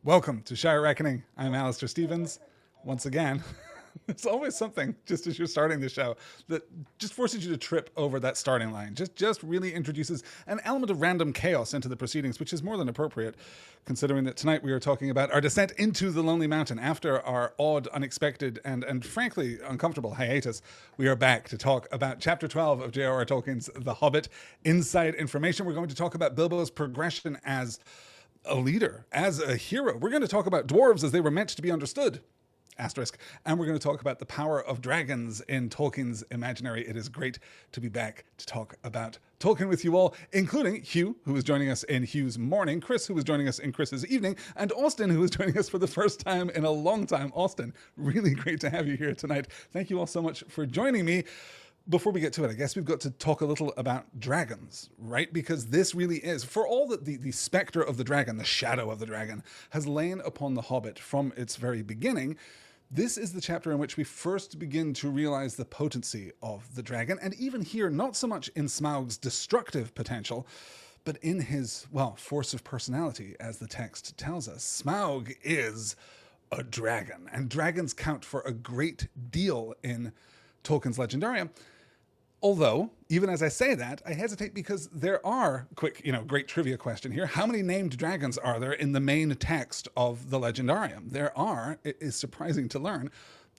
Welcome to Shire Reckoning. I'm Alistair Stevens. Once again, it's always something just as you're starting the show that just forces you to trip over that starting line. Just really introduces an element of random chaos into the proceedings, which is more than appropriate, considering that tonight we are talking about our descent into the Lonely Mountain. After our odd, unexpected, and frankly uncomfortable hiatus, we are back to talk about Chapter 12 of J.R.R. Tolkien's The Hobbit. Inside information, we're going to talk about Bilbo's progression as a leader, as a hero. We're going to talk about dwarves as they were meant to be understood. Asterisk. And we're going to talk about the power of dragons in Tolkien's imaginary. It is great to be back to talk about Tolkien with you all, including Hugh, who is joining us in Hugh's morning, Chris, who is joining us in Chris's evening, and Austin, who is joining us for the first time in a long time. Austin, really great to have you here tonight. Thank you all so much for joining me. Before we get to it, I guess we've got to talk a little about dragons, right? Because this really is, for all that the specter of the dragon, the shadow of the dragon, has lain upon the Hobbit from its very beginning, this is the chapter in which we first begin to realize the potency of the dragon, and even here, not so much in Smaug's destructive potential, but in his, well, force of personality, as the text tells us. Smaug is a dragon, and dragons count for a great deal in Tolkien's Legendarium. Although, even as I say that, I hesitate because there are, great trivia question here. How many named dragons are there in the main text of the Legendarium? There are, it is surprising to learn,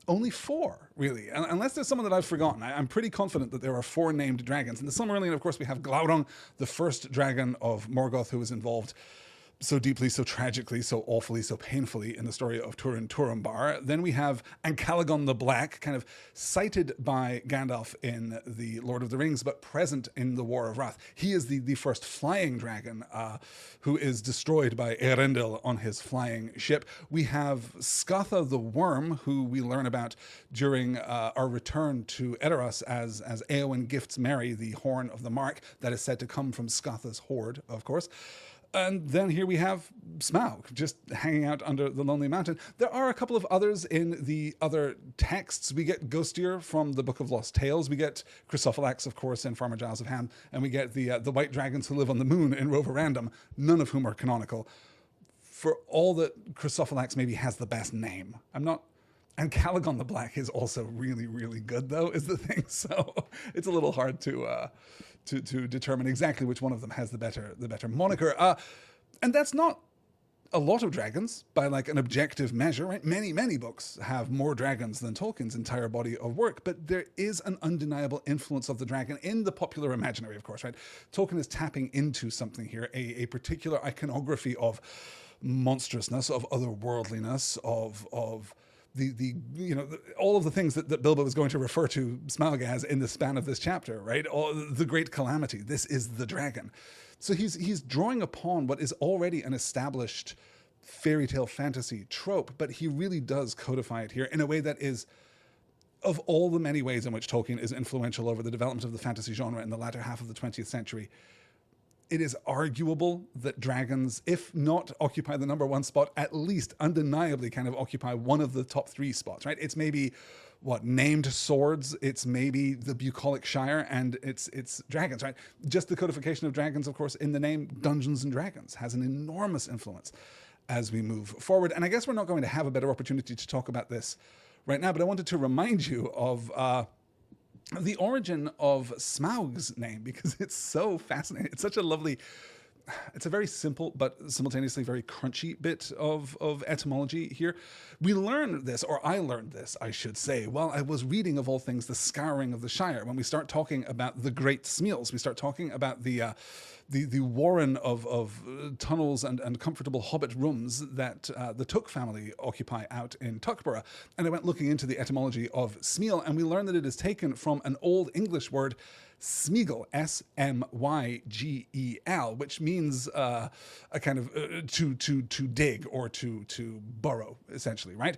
only 4, really. Unless there's someone that I've forgotten. I'm pretty confident that there are 4 named dragons. In the Silmarillion, of course, we have Glaurung, the first dragon of Morgoth, who was involved so deeply, so tragically, so awfully, so painfully in the story of Turin Turambar. Then we have Ancalagon the Black, kind of cited by Gandalf in the Lord of the Rings, but present in the War of Wrath. He is the first flying dragon who is destroyed by Eärendil on his flying ship. We have Scatha the Worm, who we learn about during our return to Edoras as Éowyn gifts Merry the Horn of the Mark that is said to come from Scatha's horde, of course. And then here we have Smaug, just hanging out under the Lonely Mountain. There are a couple of others in the other texts. We get Ghostir from the Book of Lost Tales. We get Chrysophylax, of course, in Farmer Giles of Ham. And we get the white dragons who live on the moon in Roverandom, none of whom are canonical. For all that Chrysophylax maybe has the best name. And Calagon the Black is also really, really good, though, is the thing. So it's a little hard to determine exactly which one of them has the better moniker. And that's not a lot of dragons by like an objective measure, right? Many books have more dragons than Tolkien's entire body of work, but there is an undeniable influence of the dragon in the popular imaginary, of course, right? Tolkien is tapping into something here, a particular iconography of monstrousness, of otherworldliness, of all of the things that Bilbo is going to refer to Smaug as in the span of this chapter, right? The great calamity. This is the dragon. So he's drawing upon what is already an established fairy tale fantasy trope, but he really does codify it here in a way that is, of all the many ways in which Tolkien is influential over the development of the fantasy genre in the latter half of the 20th century, it is arguable that dragons, if not occupy the number 1 spot, at least undeniably kind of occupy one of the top 3 spots, right? It's maybe, named swords, it's maybe the bucolic Shire, and it's dragons, right? Just the codification of dragons, of course, in the name Dungeons & Dragons has an enormous influence as we move forward. And I guess we're not going to have a better opportunity to talk about this right now, but I wanted to remind you of the origin of Smaug's name, because it's so fascinating. It's such a lovely, it's a very simple but simultaneously very crunchy bit of etymology here. We learned this, or I learned this, I should say, while I was reading, of all things, The Scouring of the Shire. When we start talking about the Great Smeals, we start talking about the warren of tunnels and comfortable hobbit rooms that the Took family occupy out in Tuckborough. And I went looking into the etymology of Smeal, and we learned that it is taken from an Old English word, Smygel, S-M-Y-G-E-L, which means a kind of to dig or to burrow, essentially, right?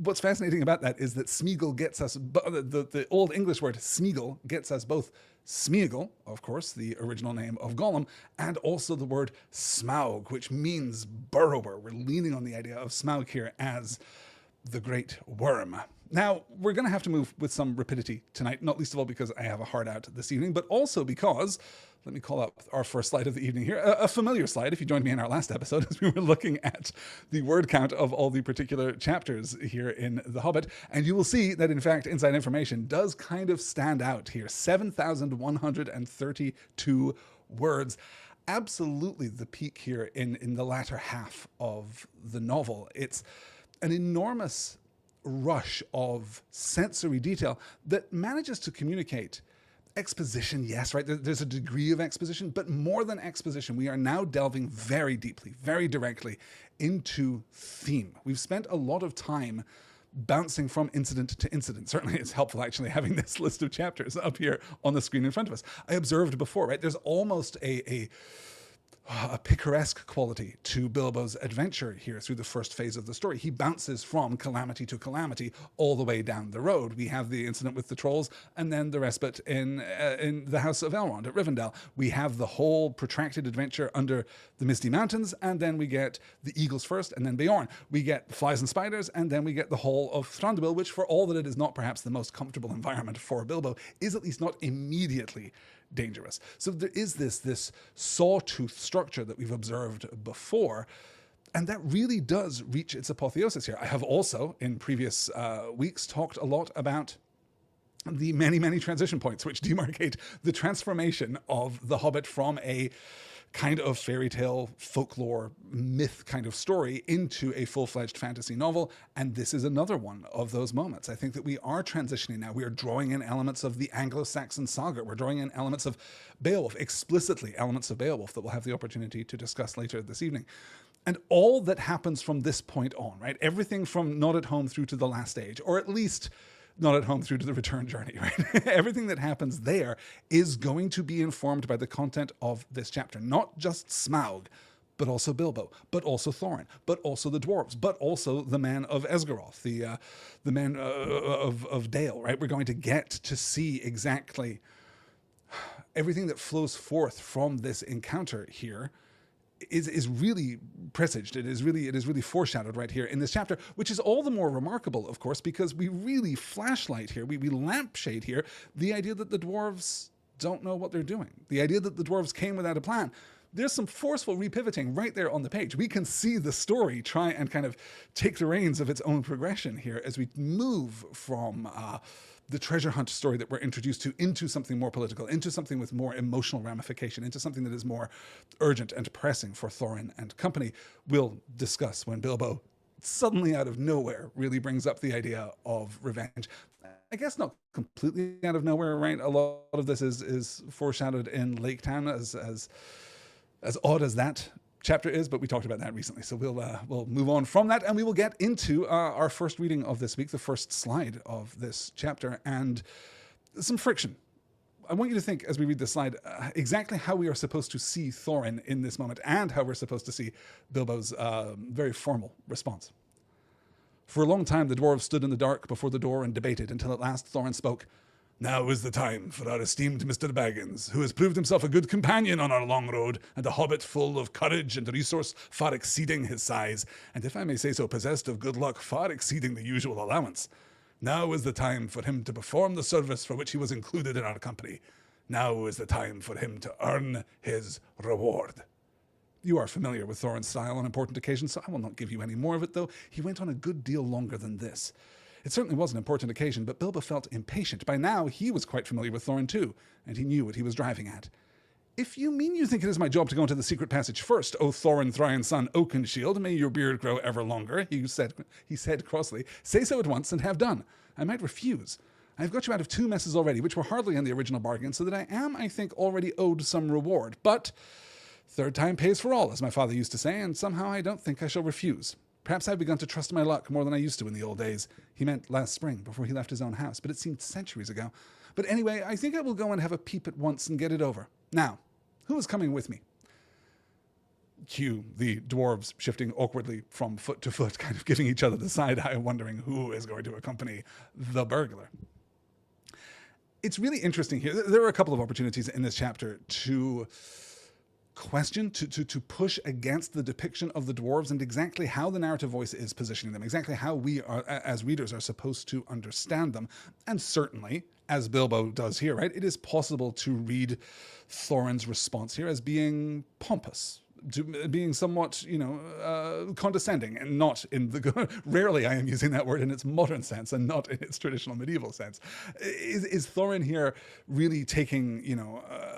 What's fascinating about that is that Smygel gets us, the Old English word Smygel gets us both Smeagol, of course, the original name of Gollum, and also the word Smaug, which means burrower. We're leaning on the idea of Smaug here as the Great Worm. Now, we're going to have to move with some rapidity tonight, not least of all because I have a hard out this evening, but also because, let me call up our first slide of the evening here, a familiar slide if you joined me in our last episode as we were looking at the word count of all the particular chapters here in The Hobbit, and you will see that in fact inside information does kind of stand out here. 7,132 words. Absolutely the peak here in the latter half of the novel. It's an enormous rush of sensory detail that manages to communicate exposition, yes, right? There's a degree of exposition, but more than exposition, we are now delving very deeply, very directly into theme. We've spent a lot of time bouncing from incident to incident. Certainly it's helpful actually having this list of chapters up here on the screen in front of us. I observed before, right? There's almost a picaresque quality to Bilbo's adventure here through the first phase of the story. He bounces from calamity to calamity all the way down the road. We have the incident with the trolls and then the respite in the House of Elrond at Rivendell. We have the whole protracted adventure under the Misty Mountains, and then we get the Eagles first and then Beorn. We get flies and spiders, and then we get the whole of Thranduil, which for all that it is not perhaps the most comfortable environment for Bilbo, is at least not immediately dangerous. So there is this sawtooth structure that we've observed before, and that really does reach its apotheosis here. I have also, in previous weeks, talked a lot about the many, many transition points which demarcate the transformation of The Hobbit from a kind of fairy tale, folklore, myth kind of story into a full-fledged fantasy novel, and this is another one of those moments. I think that we are transitioning now. We are drawing in elements of the Anglo-Saxon saga. We're drawing in elements of Beowulf, explicitly elements of Beowulf that we'll have the opportunity to discuss later this evening. And all that happens from this point on, right? Everything from Not at Home through to the Last Age, or at least Not at Home through to the Return Journey, right? Everything that happens there is going to be informed by the content of this chapter. Not just Smaug, but also Bilbo, but also Thorin, but also the dwarves, but also the men of Esgaroth, the men of Dale, right? We're going to get to see exactly everything that flows forth from this encounter here is really presaged. It is really foreshadowed right here in this chapter, which is all the more remarkable, of course, because we really flashlight here, we lampshade here the idea that the dwarves don't know what they're doing. The idea that the dwarves came without a plan. There's some forceful repivoting right there on the page. We can see the story try and kind of take the reins of its own progression here as we move from the treasure hunt story that we're introduced to into something more political, into something with more emotional ramification, into something that is more urgent and pressing for Thorin and company. We'll discuss when Bilbo suddenly out of nowhere really brings up the idea of revenge. I guess not completely out of nowhere, right? A lot of this is foreshadowed in Lake Town, as odd as that chapter is, but we talked about that recently. So we'll move on from that, and we will get into our first reading of this week, the first slide of this chapter, and some friction. I want you to think, as we read this slide, exactly how we are supposed to see Thorin in this moment, and how we're supposed to see Bilbo's very formal response. For a long time, the dwarves stood in the dark before the door and debated, until at last Thorin spoke. Now is the time for our esteemed Mr. Baggins, who has proved himself a good companion on our long road, and a hobbit full of courage and resource far exceeding his size, and if I may say so, possessed of good luck far exceeding the usual allowance. Now is the time for him to perform the service for which he was included in our company. Now is the time for him to earn his reward. You are familiar with Thorin's style on important occasions, so I will not give you any more of it, though he went on a good deal longer than this. It certainly was an important occasion, but Bilbo felt impatient. By now, he was quite familiar with Thorin too, and he knew what he was driving at. If you mean you think it is my job to go into the secret passage first, O Thorin Thrion's son Oakenshield, may your beard grow ever longer, he said crossly, say so at once and have done. I might refuse. I have got you out of 2 messes already, which were hardly in the original bargain, so that I am, I think, already owed some reward. But third time pays for all, as my father used to say, and somehow I don't think I shall refuse. Perhaps I've begun to trust my luck more than I used to in the old days. He meant last spring, before he left his own house, but it seemed centuries ago. But anyway, I think I will go and have a peep at once and get it over. Now, who is coming with me? Cue the dwarves shifting awkwardly from foot to foot, kind of giving each other the side eye, wondering who is going to accompany the burglar. It's really interesting here. There are a couple of opportunities in this chapter to question, to push against the depiction of the dwarves and exactly how the narrative voice is positioning them, exactly how we are, as readers, are supposed to understand them. And certainly, as Bilbo does here, right, it is possible to read Thorin's response here as being pompous, to being somewhat, condescending, and not in the rarely I am using that word in its modern sense and not in its traditional medieval sense. Is Thorin here really taking,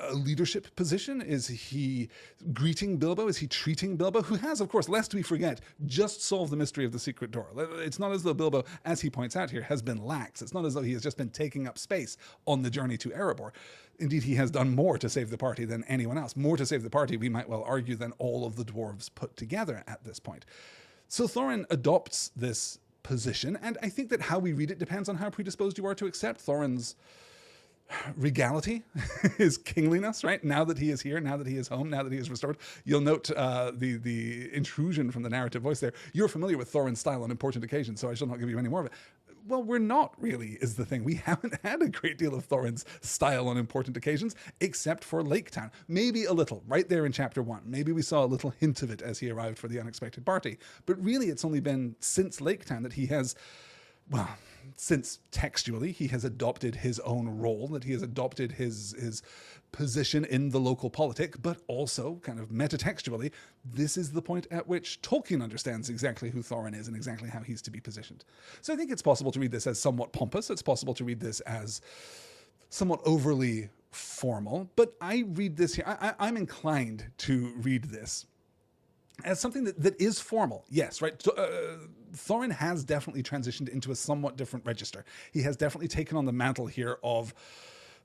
a leadership position? Is he greeting Bilbo? Is he treating Bilbo, who has, of course, lest we forget, just solved the mystery of the secret door? It's not as though Bilbo, as he points out here, has been lax. It's not as though he has just been taking up space on the journey to Erebor. Indeed, he has done more to save the party than anyone else. More to save the party, we might well argue, than all of the dwarves put together at this point. So Thorin adopts this position, and I think that how we read it depends on how predisposed you are to accept Thorin's regality, his kingliness, right? Now that he is here, now that he is home, now that he is restored. You'll note the intrusion from the narrative voice there. You're familiar with Thorin's style on important occasions, so I shall not give you any more of it. Well, we're not really, is the thing. We haven't had a great deal of Thorin's style on important occasions, except for Lake Town. Maybe a little, right there in Chapter 1. Maybe we saw a little hint of it as he arrived for the unexpected party. But really, it's only been since Lake Town that he has, well, since textually he has adopted his own role, that he has adopted his position in the local politic, but also kind of metatextually, this is the point at which Tolkien understands exactly who Thorin is and exactly how he's to be positioned. So I think it's possible to read this as somewhat pompous. It's possible to read this as somewhat overly formal, but I read this here, I'm inclined to read this as something that is formal. Yes, right? Thorin has definitely transitioned into a somewhat different register. He has definitely taken on the mantle here of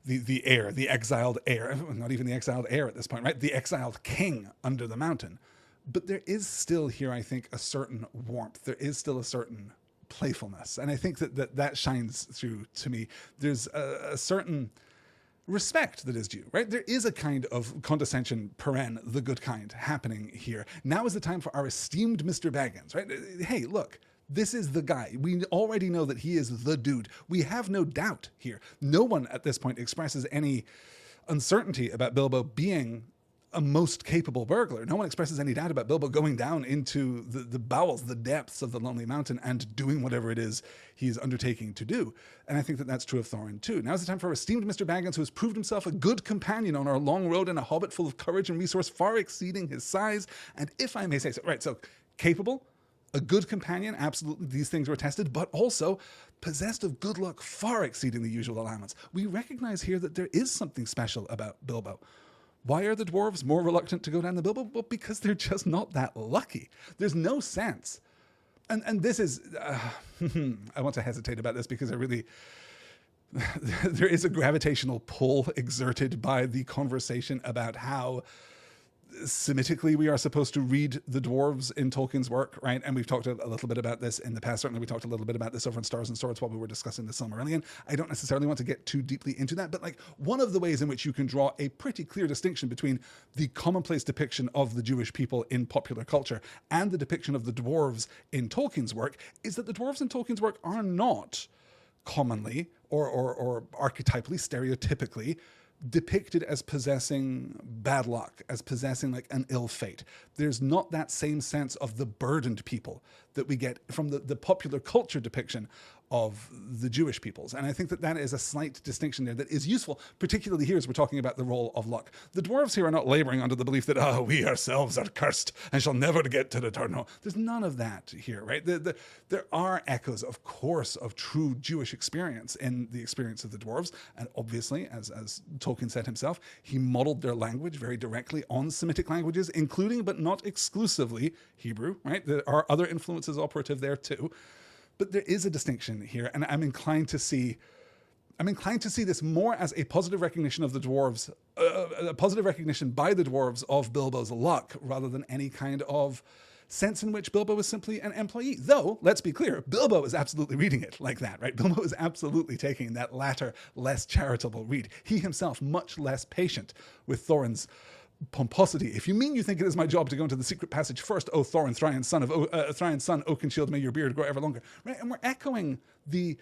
the heir, the exiled heir, not even the exiled heir at this point, right? The exiled king under the mountain. But there is still here, I think, a certain warmth. There is still a certain playfulness. And I think that shines through to me. There's a certain respect that is due, right? There is a kind of condescension, paren, the good kind, happening here. Now is the time for our esteemed Mr. Baggins, right? Hey, look, this is the guy. We already know that he is the dude. We have no doubt here. No one at this point expresses any uncertainty about Bilbo being a most capable burglar. No one expresses any doubt about Bilbo going down into the bowels, the depths of the Lonely Mountain and doing whatever it is he's undertaking to do. And I think that that's true of Thorin too. Now's the time for our esteemed Mr. Baggins, who has proved himself a good companion on our long road and a hobbit full of courage and resource far exceeding his size. And if I may say so, right, so capable, a good companion, absolutely, these things were tested, but also possessed of good luck far exceeding the usual allowance. We recognize here that there is something special about Bilbo. Why are the dwarves more reluctant to go down the Bilbo? Well, because they're just not that lucky. There's no sense. And this is, I want to hesitate about this because there is a gravitational pull exerted by the conversation about how Semitically we are supposed to read the dwarves in Tolkien's work, right? And we've talked a little bit about this in the past. Certainly we talked a little bit about this over in Stars and Swords while we were discussing the Silmarillion. I don't necessarily want to get too deeply into that, but like one of the ways in which you can draw a pretty clear distinction between the commonplace depiction of the Jewish people in popular culture and the depiction of the dwarves in Tolkien's work is that the dwarves in Tolkien's work are not commonly or archetypally, stereotypically depicted as possessing bad luck, as possessing like an ill fate. There's not that same sense of the burdened people that we get from the popular culture depiction of the Jewish peoples. And I think that is a slight distinction there that is useful, particularly here as we're talking about the role of luck. The dwarves here are not laboring under the belief that, we ourselves are cursed and shall never get to the Turno. There's none of that here, right? There are echoes, of course, of true Jewish experience in the experience of the dwarves. And obviously, as Tolkien said himself, he modeled their language very directly on Semitic languages, including but not exclusively Hebrew, right? There are other influences operative there too. But there is a distinction here, and I'm inclined to see this more as a positive recognition of the dwarves, a positive recognition by the dwarves of Bilbo's luck, rather than any kind of sense in which Bilbo is simply an employee. Though, let's be clear, Bilbo is absolutely reading it like that, right? Bilbo is absolutely taking that latter, less charitable read. He himself much less patient with Thorin's pomposity. If you mean you think it is my job to go into the secret passage first, O Thorin, Thrain's son, Oakenshield, may your beard grow ever longer. Right? And we're echoing the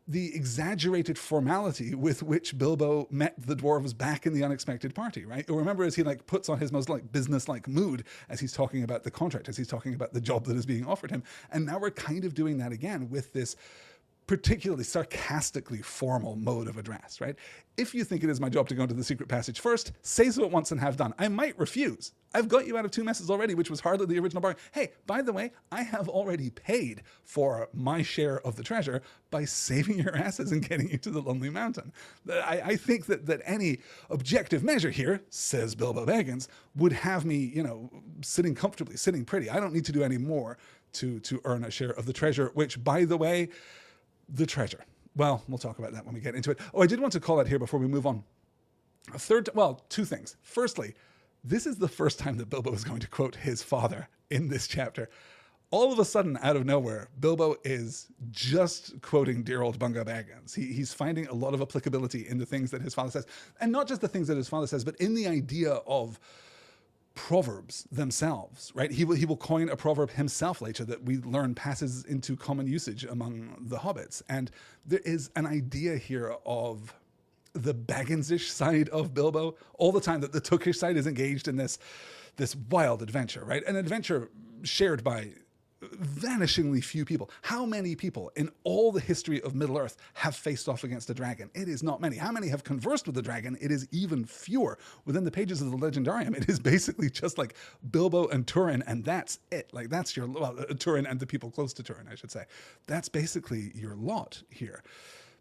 the exaggerated formality with which Bilbo met the dwarves back in the unexpected party, right? You'll remember as he like puts on his most like business-like mood as he's talking about the contract, as he's talking about the job that is being offered him. And now we're kind of doing that again with this particularly sarcastically formal mode of address, right? If you think it is my job to go into the secret passage first, say so at once and have done. I might refuse. I've got you out of 2 messes already, which was hardly the original bargain. Hey, by the way, I have already paid for my share of the treasure by saving your asses and getting you to the Lonely Mountain. I think that any objective measure here, says Bilbo Baggins, would have me, sitting comfortably, sitting pretty. I don't need to do any more to earn a share of the treasure, which, by the way, the treasure. Well, we'll talk about that when we get into it. Oh, I did want to call out here before we move on. Two things. Firstly, this is the first time that Bilbo is going to quote his father in this chapter. All of a sudden, out of nowhere, Bilbo is just quoting dear old Bunga Baggins. He's finding a lot of applicability in the things that his father says. And not just the things that his father says, but in the idea of proverbs themselves, right? He will coin a proverb himself later that we learn passes into common usage among the hobbits. And there is an idea here of the Bagginsish side of Bilbo all the time, that the Tookish side is engaged in this wild adventure, right? An adventure shared by vanishingly few people. How many people in all the history of Middle-earth have faced off against a dragon? It is not many. How many have conversed with the dragon? It is even fewer. Within the pages of the Legendarium, it is basically just like Bilbo and Turin, and that's it. Like that's Turin and the people close to Turin, I should say. That's basically your lot here.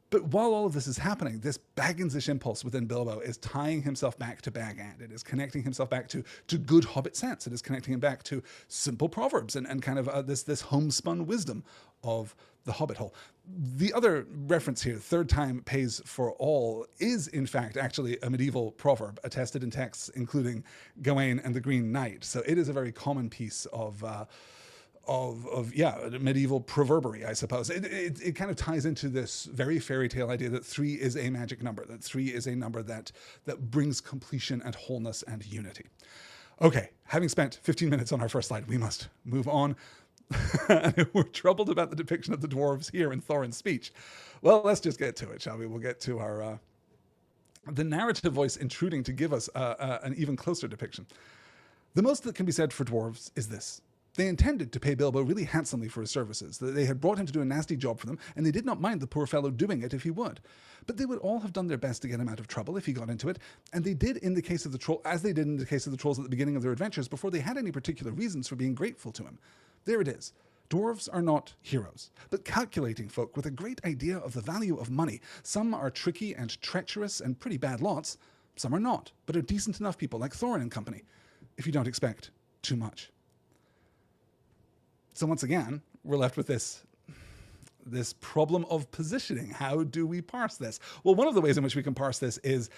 But while all of this is happening, this Bagginsish impulse within Bilbo is tying himself back to Bag End. It is connecting himself back to good Hobbit sense. It is connecting him back to simple proverbs and kind of this homespun wisdom of the Hobbit hole. The other reference here, third time pays for all, is in fact actually a medieval proverb attested in texts including Gawain and the Green Knight. So it is a very common piece of medieval proverbery, I suppose. It kind of ties into this very fairy tale idea that 3 is a magic number, that 3 is a number that brings completion and wholeness and unity. Okay, having spent 15 minutes on our first slide, we must move on. We're troubled about the depiction of the dwarves here in Thorin's speech. Well, let's just get to it, shall we? We'll get to our the narrative voice intruding to give us an even closer depiction. The most that can be said for dwarves is this. They intended to pay Bilbo really handsomely for his services. They had brought him to do a nasty job for them, and they did not mind the poor fellow doing it if he would. But they would all have done their best to get him out of trouble if he got into it, and they did in the case of the troll, as they did in the case of the trolls at the beginning of their adventures, before they had any particular reasons for being grateful to him. There it is. Dwarves are not heroes, but calculating folk with a great idea of the value of money. Some are tricky and treacherous and pretty bad lots. Some are not, but are decent enough people like Thorin and company, if you don't expect too much. So once again, we're left with this problem of positioning. How do we parse this? Well, one of the ways in which we can parse this is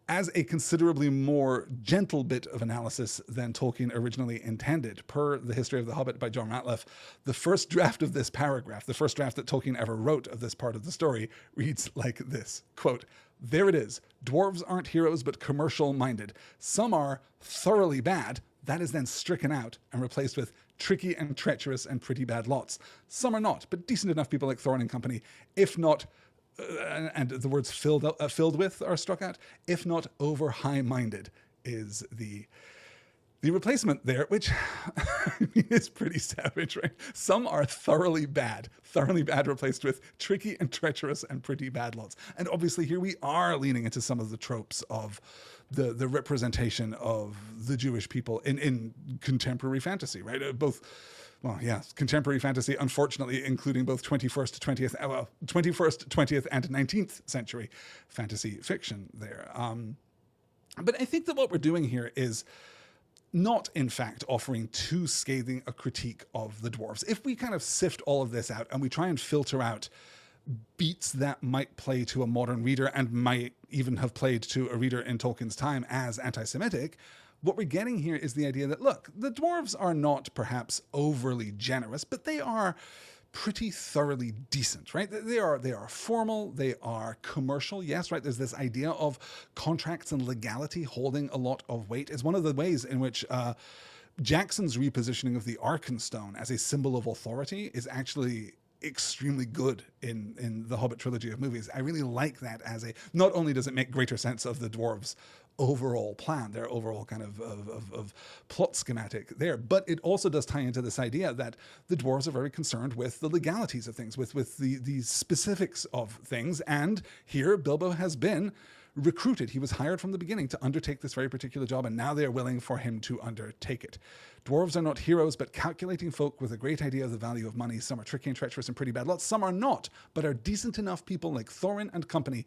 as a considerably more gentle bit of analysis than Tolkien originally intended. Per The History of the Hobbit by John Ratliff, the first draft of this paragraph, the first draft that Tolkien ever wrote of this part of the story, reads like this, quote, "There it is. Dwarves aren't heroes, but commercial-minded. Some are thoroughly bad." That is then stricken out and replaced with tricky and treacherous and pretty bad lots. Some are not, but decent enough people like Thorin and company, if not, and the words filled with are struck out, if not over high-minded is the replacement there, which is pretty savage, right? Some are thoroughly bad replaced with tricky and treacherous and pretty bad lots. And obviously here we are leaning into some of the tropes of the representation of the Jewish people in contemporary fantasy, right? Contemporary fantasy, unfortunately, including both 21st, 20th, and 19th century fantasy fiction there. But I think that what we're doing here is not, in fact, offering too scathing a critique of the dwarves. If we kind of sift all of this out and we try and filter out beats that might play to a modern reader and might even have played to a reader in Tolkien's time as anti-Semitic, what we're getting here is the idea that, look, the dwarves are not perhaps overly generous, but they are pretty thoroughly decent, right? They are formal, they are commercial, yes, right? There's this idea of contracts and legality holding a lot of weight. It's one of the ways in which Jackson's repositioning of the Arkenstone as a symbol of authority is actually extremely good in the Hobbit trilogy of movies. I really like that as not only does it make greater sense of the dwarves' overall plan, their overall kind of plot schematic there, but it also does tie into this idea that the dwarves are very concerned with the legalities of things, with the specifics of things. And here Bilbo has been recruited. He was hired from the beginning to undertake this very particular job, and now they are willing for him to undertake it. Dwarves are not heroes, but calculating folk with a great idea of the value of money. Some are tricky and treacherous and pretty bad lots. Some are not, but are decent enough people like Thorin and company,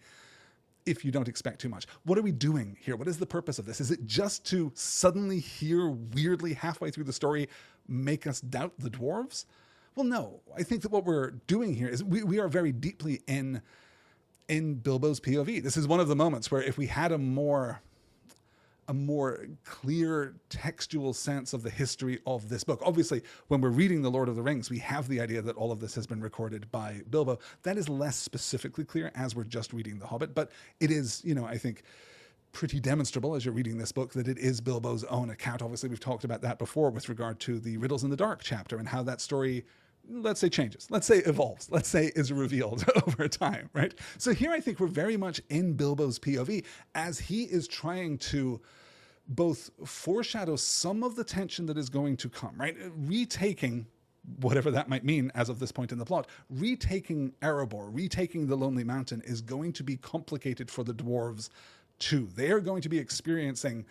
if you don't expect too much. What are we doing here? What is the purpose of this? Is it just to suddenly here, weirdly, halfway through the story, make us doubt the dwarves? Well, no. I think that what we're doing here is we are very deeply in Bilbo's POV. This is one of the moments where if we had a more clear textual sense of the history of this book. Obviously, when we're reading The Lord of the Rings, we have the idea that all of this has been recorded by Bilbo. That is less specifically clear as we're just reading The Hobbit, but it is, I think, pretty demonstrable as you're reading this book that it is Bilbo's own account. Obviously, we've talked about that before with regard to the Riddles in the Dark chapter and how that story, let's say, changes, let's say evolves, let's say is revealed over time, right? So here I think we're very much in Bilbo's POV as he is trying to both foreshadow some of the tension that is going to come, right? Retaking, whatever that might mean as of this point in the plot, retaking Erebor, retaking the Lonely Mountain is going to be complicated for the dwarves too. They are going to be experiencing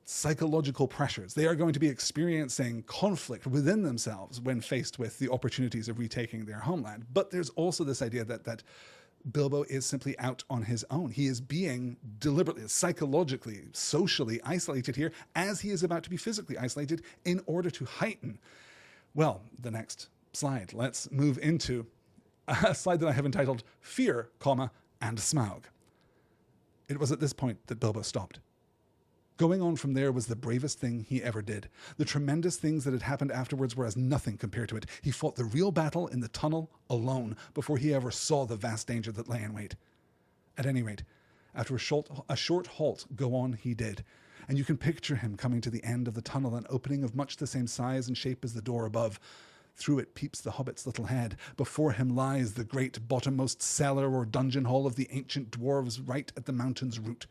psychological pressures. They are going to be experiencing conflict within themselves when faced with the opportunities of retaking their homeland. But there's also this idea that Bilbo is simply out on his own. He is being deliberately, psychologically, socially isolated here as he is about to be physically isolated in order to heighten. Well, the next slide. Let's move into a slide that I have entitled Fear, and Smaug. It was at this point that Bilbo stopped. Going on from there was the bravest thing he ever did. The tremendous things that had happened afterwards were as nothing compared to it. He fought the real battle in the tunnel alone before he ever saw the vast danger that lay in wait. At any rate, after a short halt, go on he did. And you can picture him coming to the end of the tunnel, an opening of much the same size and shape as the door above. Through it peeps the hobbit's little head. Before him lies the great bottommost cellar or dungeon hall of the ancient dwarves right at the mountain's root.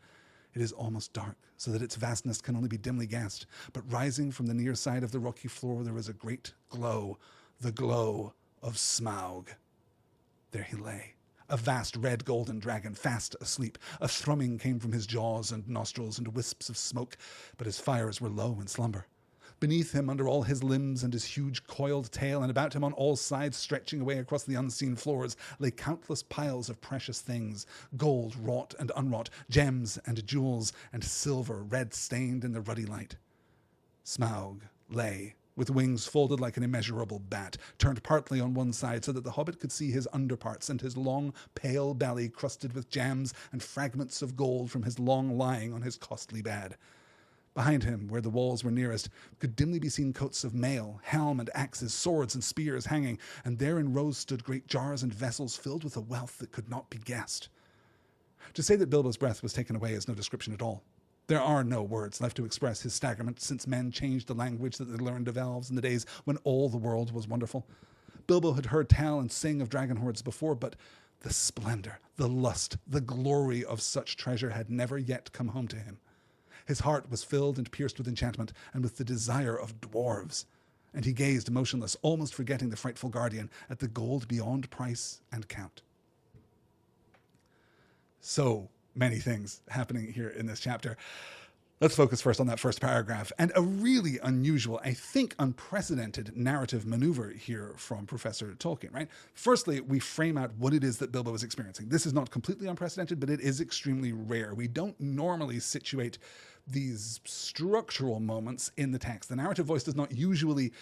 It is almost dark, so that its vastness can only be dimly guessed, but rising from the near side of the rocky floor there is a great glow, the glow of Smaug. There he lay, a vast red golden dragon, fast asleep. A thrumming came from his jaws and nostrils and wisps of smoke, but his fires were low in slumber. Beneath him, under all his limbs and his huge coiled tail, and about him on all sides, stretching away across the unseen floors, lay countless piles of precious things, gold, wrought and unwrought, gems and jewels, and silver, red-stained in the ruddy light. Smaug lay, with wings folded like an immeasurable bat, turned partly on one side so that the hobbit could see his underparts and his long, pale belly crusted with gems and fragments of gold from his long lying on his costly bed. Behind him, where the walls were nearest, could dimly be seen coats of mail, helm and axes, swords and spears hanging, and there in rows stood great jars and vessels filled with a wealth that could not be guessed. To say that Bilbo's breath was taken away is no description at all. There are no words left to express his staggerment, since men changed the language that they learned of elves in the days when all the world was wonderful. Bilbo had heard tell and sing of dragon hordes before, but the splendor, the lust, the glory of such treasure had never yet come home to him. His heart was filled and pierced with enchantment and with the desire of dwarves, and he gazed motionless, almost forgetting the frightful guardian, at the gold beyond price and count. So many things happening here in this chapter. Let's focus first on that first paragraph, and a really unusual, I think unprecedented narrative maneuver here from Professor Tolkien, right? Firstly, we frame out what it is that Bilbo is experiencing. This is not completely unprecedented, but it is extremely rare. We don't normally situate these structural moments in the text. The narrative voice does not usually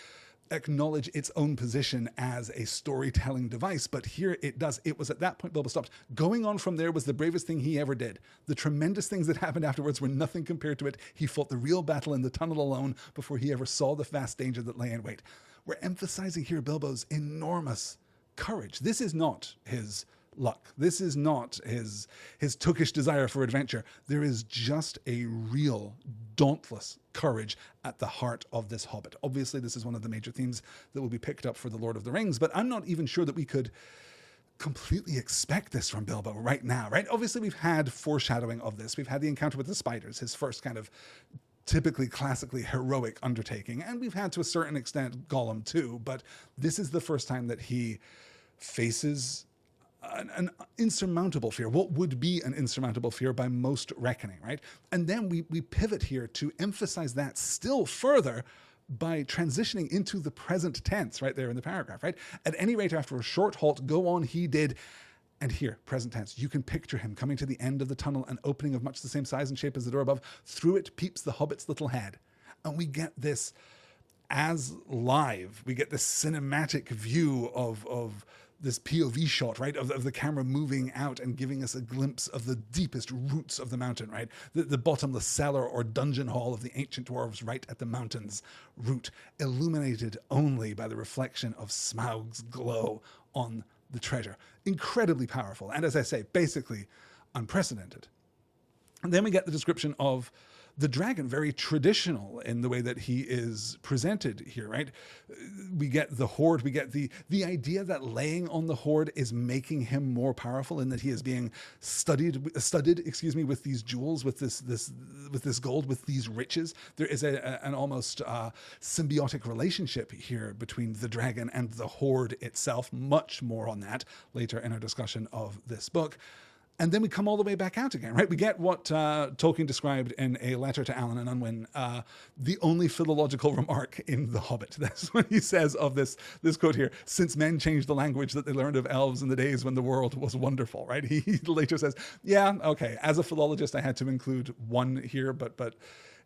acknowledge its own position as a storytelling device, but here it does. It was at that point Bilbo stopped. Going on from there was the bravest thing he ever did. The tremendous things that happened afterwards were nothing compared to it. He fought the real battle in the tunnel alone before he ever saw the vast danger that lay in wait. We're emphasizing here Bilbo's enormous courage. This is not his luck. This is not his tookish desire for adventure. There is just a real dauntless courage at the heart of this Hobbit. Obviously, this is one of the major themes that will be picked up for The Lord of the Rings, but I'm not even sure that we could completely expect this from Bilbo right now, right? Obviously, we've had foreshadowing of this. We've had the encounter with the spiders, his first kind of typically classically heroic undertaking, and we've had to a certain extent Gollum too, but this is the first time that he faces an insurmountable fear, what would be an insurmountable fear by most reckoning, right? And then we pivot here to emphasize that still further by transitioning into the present tense right there in the paragraph, right? At any rate, after a short halt, go on he did. And here, present tense, you can picture him coming to the end of the tunnel, an opening of much the same size and shape as the door above. Through it peeps the Hobbit's little head. And we get this as live. We get this cinematic view of this POV shot, right, of the camera moving out and giving us a glimpse of the deepest roots of the mountain, right? The bottomless cellar or dungeon hall of the ancient dwarves right at the mountain's root, illuminated only by the reflection of Smaug's glow on the treasure. Incredibly powerful. And as I say, basically unprecedented. And then we get the description of the dragon, very traditional in the way that he is presented here, right? We get the horde, we get the idea that laying on the horde is making him more powerful, in that he is being studded, with these jewels, with this gold, with these riches. There is an almost symbiotic relationship here between the dragon and the horde itself. Much more on that later in our discussion of this book. And then we come all the way back out again, right? We get what Tolkien described in a letter to Allen and Unwin, the only philological remark in The Hobbit. That's what he says of this quote here: "Since men changed the language that they learned of elves in the days when the world was wonderful," right? He later says, yeah, okay, as a philologist, I had to include one here, but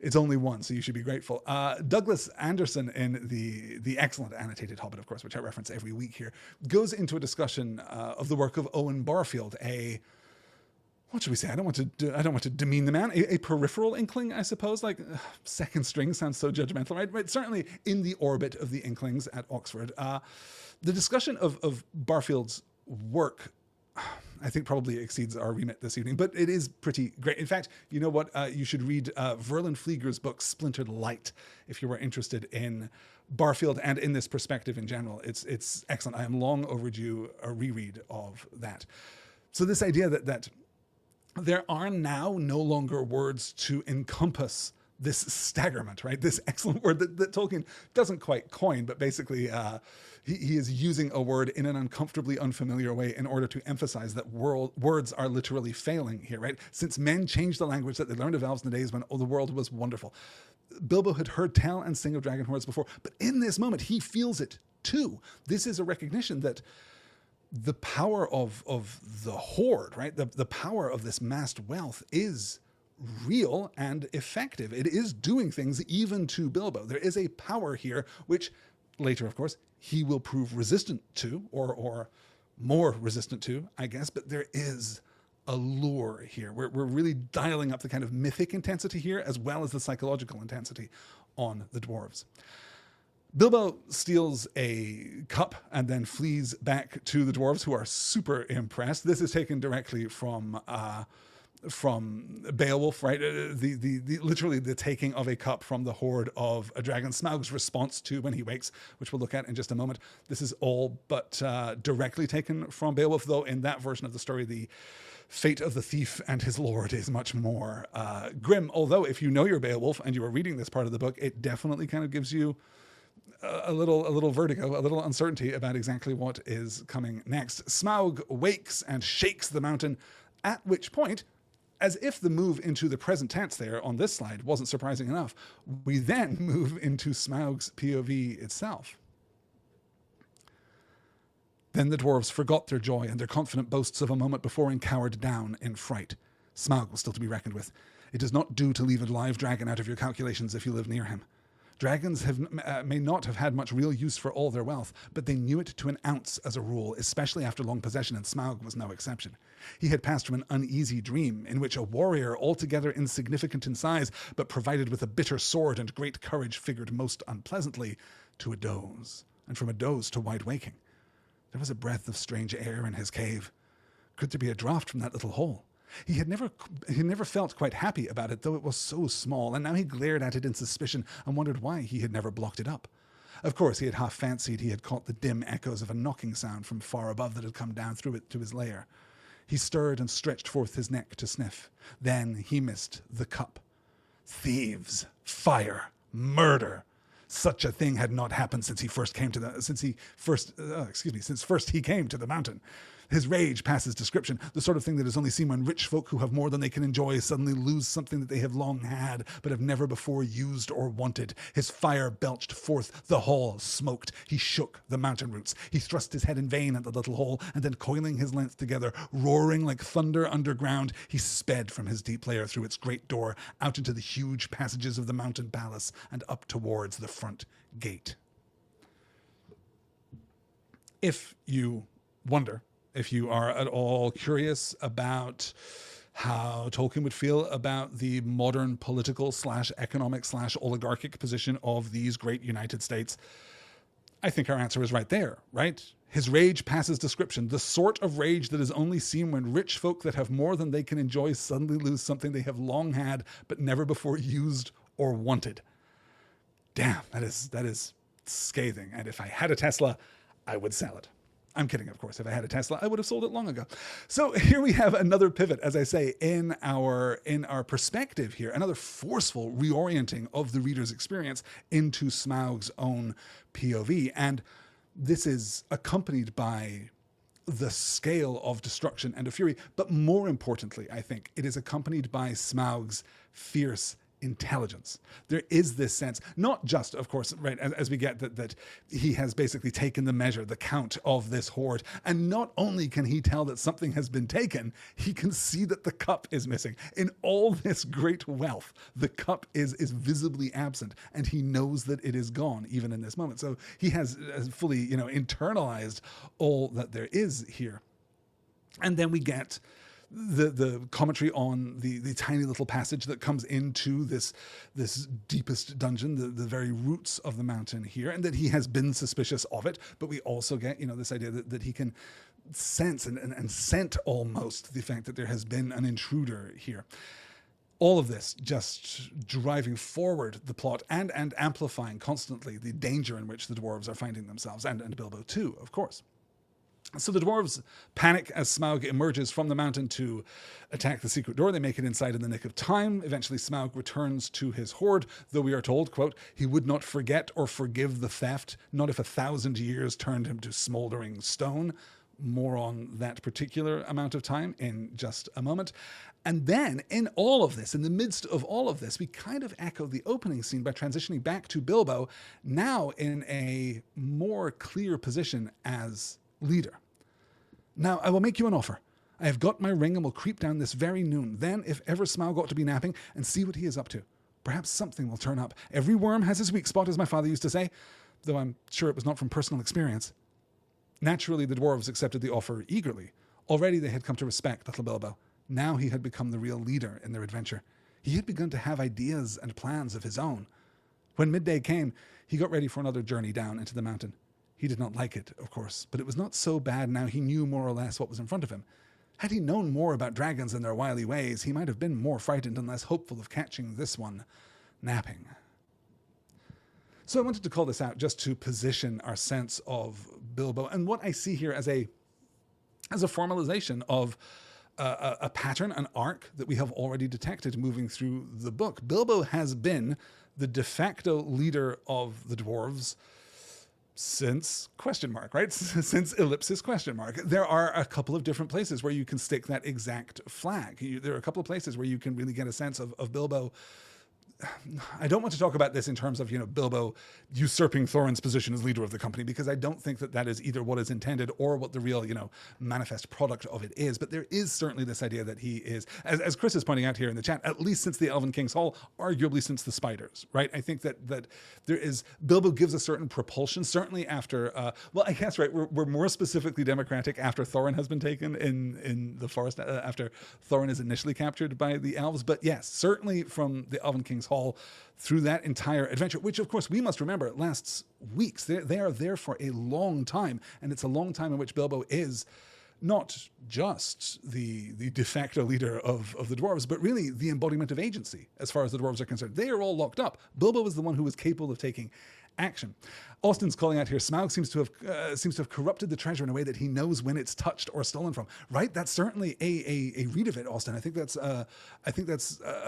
it's only one, so you should be grateful. Douglas Anderson, in the excellent annotated Hobbit, of course, which I reference every week here, goes into a discussion of the work of Owen Barfield, what should we say? I don't want to demean the man. A peripheral inkling, I suppose. Like second string sounds so judgmental, right? But certainly in the orbit of the Inklings at Oxford, the discussion of Barfield's work, I think, probably exceeds our remit this evening. But it is pretty great. In fact, you know what? You should read Verlin Flieger's book Splintered Light if you were interested in Barfield and in this perspective in general. It's excellent. I am long overdue a reread of that. So this idea that there are now no longer words to encompass this staggerment, right? This excellent word that Tolkien doesn't quite coin, but basically he is using a word in an uncomfortably unfamiliar way in order to emphasize that words are literally failing here, right? Since men changed the language that they learned of elves in the days when the world was wonderful. Bilbo had heard tell and sing of dragon hordes before, but in this moment he feels it too. This is a recognition that the power of the horde, right? The power of this massed wealth is real and effective. It is doing things even to Bilbo. There is a power here, which later, of course, he will prove resistant to, or more resistant to, I guess, but there is a lure here. We're really dialing up the kind of mythic intensity here, as well as the psychological intensity on the dwarves. Bilbo steals a cup and then flees back to the dwarves, who are super impressed. This is taken directly from Beowulf, right? Literally the taking of a cup from the horde of a dragon. Smaug's response to when he wakes, which we'll look at in just a moment. This is all but directly taken from Beowulf, though in that version of the story, the fate of the thief and his lord is much more grim. Although if you know your Beowulf and you are reading this part of the book, it definitely kind of gives you a little vertigo, a little uncertainty about exactly what is coming next. Smaug wakes and shakes the mountain, at which point, as if the move into the present tense there on this slide wasn't surprising enough, we then move into Smaug's POV itself. Then the dwarves forgot their joy and their confident boasts of a moment before and cowered down in fright. Smaug was still to be reckoned with. It does not do to leave a live dragon out of your calculations if you live near him. Dragons may not have had much real use for all their wealth, but they knew it to an ounce as a rule, especially after long possession, and Smaug was no exception. He had passed from an uneasy dream, in which a warrior altogether insignificant in size, but provided with a bitter sword and great courage, figured most unpleasantly, to a doze, and from a doze to wide waking. There was a breath of strange air in his cave. Could there be a draught from that little hole? He had never felt quite happy about it, though it was so small, and now he glared at it in suspicion and wondered why he had never blocked it up. Of course, he had half fancied he had caught the dim echoes of a knocking sound from far above that had come down through it to his lair. He stirred and stretched forth his neck to sniff. Then he missed the cup. Thieves, fire, murder. Such a thing had not happened since first he came to the mountain. His rage passes description, the sort of thing that is only seen when rich folk who have more than they can enjoy suddenly lose something that they have long had, but have never before used or wanted. His fire belched forth, the hall smoked. He shook the mountain roots. He thrust his head in vain at the little hole, and then coiling his length together, roaring like thunder underground, he sped from his deep lair through its great door, out into the huge passages of the mountain palace, and up towards the front gate. If you wonder, if you are at all curious about how Tolkien would feel about the modern political / economic / oligarchic position of these great United States, I think our answer is right there, right? His rage passes description, the sort of rage that is only seen when rich folk that have more than they can enjoy suddenly lose something they have long had but never before used or wanted. Damn, that is scathing. And if I had a Tesla, I would sell it. I'm kidding, of course. If I had a Tesla, I would have sold it long ago. So here we have another pivot, as I say, in our perspective here, another forceful reorienting of the reader's experience into Smaug's own POV. And this is accompanied by the scale of destruction and of fury. But more importantly, I think, it is accompanied by Smaug's fierce intelligence. There is this sense, not just, of course, right, as we get that he has basically taken the measure, the count of this horde, and not only can he tell that something has been taken, he can see that the cup is missing. In all this great wealth, the cup is visibly absent, and he knows that it is gone even in this moment. So he has fully, internalized all that there is here. And then we get the commentary on the tiny little passage that comes into this deepest dungeon, the very roots of the mountain here, and that he has been suspicious of it. But we also get, this idea that he can sense and scent almost the fact that there has been an intruder here. All of this just driving forward the plot and amplifying constantly the danger in which the dwarves are finding themselves, and Bilbo too, of course. So the dwarves panic as Smaug emerges from the mountain to attack the secret door. They make it inside in the nick of time. Eventually, Smaug returns to his horde, though we are told, quote, he would not forget or forgive the theft, not if 1,000 years turned him to smoldering stone. More on that particular amount of time in just a moment. And then, in all of this, in the midst of all of this, we kind of echo the opening scene by transitioning back to Bilbo, now in a more clear position as leader. Now, I will make you an offer. I have got my ring and will creep down this very noon. Then, if ever Smaug ought to be napping, and see what he is up to. Perhaps something will turn up. Every worm has his weak spot, as my father used to say, though I'm sure it was not from personal experience. Naturally, the dwarves accepted the offer eagerly. Already they had come to respect little Bilbo. Now he had become the real leader in their adventure. He had begun to have ideas and plans of his own. When midday came, he got ready for another journey down into the mountain. He did not like it, of course, but it was not so bad now he knew more or less what was in front of him. Had he known more about dragons and their wily ways, he might have been more frightened and less hopeful of catching this one napping. So I wanted to call this out just to position our sense of Bilbo and what I see here as a formalization of a pattern, an arc that we have already detected moving through the book. Bilbo has been the de facto leader of the dwarves since ? Right? Since ellipsis ? There are a couple of different places where you can stick that exact flag. There are a couple of places where you can really get a sense of Bilbo. I don't want to talk about this in terms of, Bilbo usurping Thorin's position as leader of the company, because I don't think that is either what is intended or what the real, manifest product of it is. But there is certainly this idea that he is, as Chris is pointing out here in the chat, at least since the Elven King's Hall, arguably since the Spiders, right? I think that there is, Bilbo gives a certain propulsion, certainly after, I guess, right, we're more specifically democratic after Thorin has been taken in the forest, after Thorin is initially captured by the elves. But yes, certainly from the Elven King's Hall through that entire adventure, which of course we must remember lasts weeks. They are there for a long time, and it's a long time in which Bilbo is not just the de facto leader of the dwarves, but really the embodiment of agency as far as the dwarves are concerned. They are all locked up. Bilbo is the one who was capable of taking action. Austin's calling out here, Smaug seems to have corrupted the treasure in a way that he knows when it's touched or stolen from. Right? That's certainly a read of it, Austin. I think that's a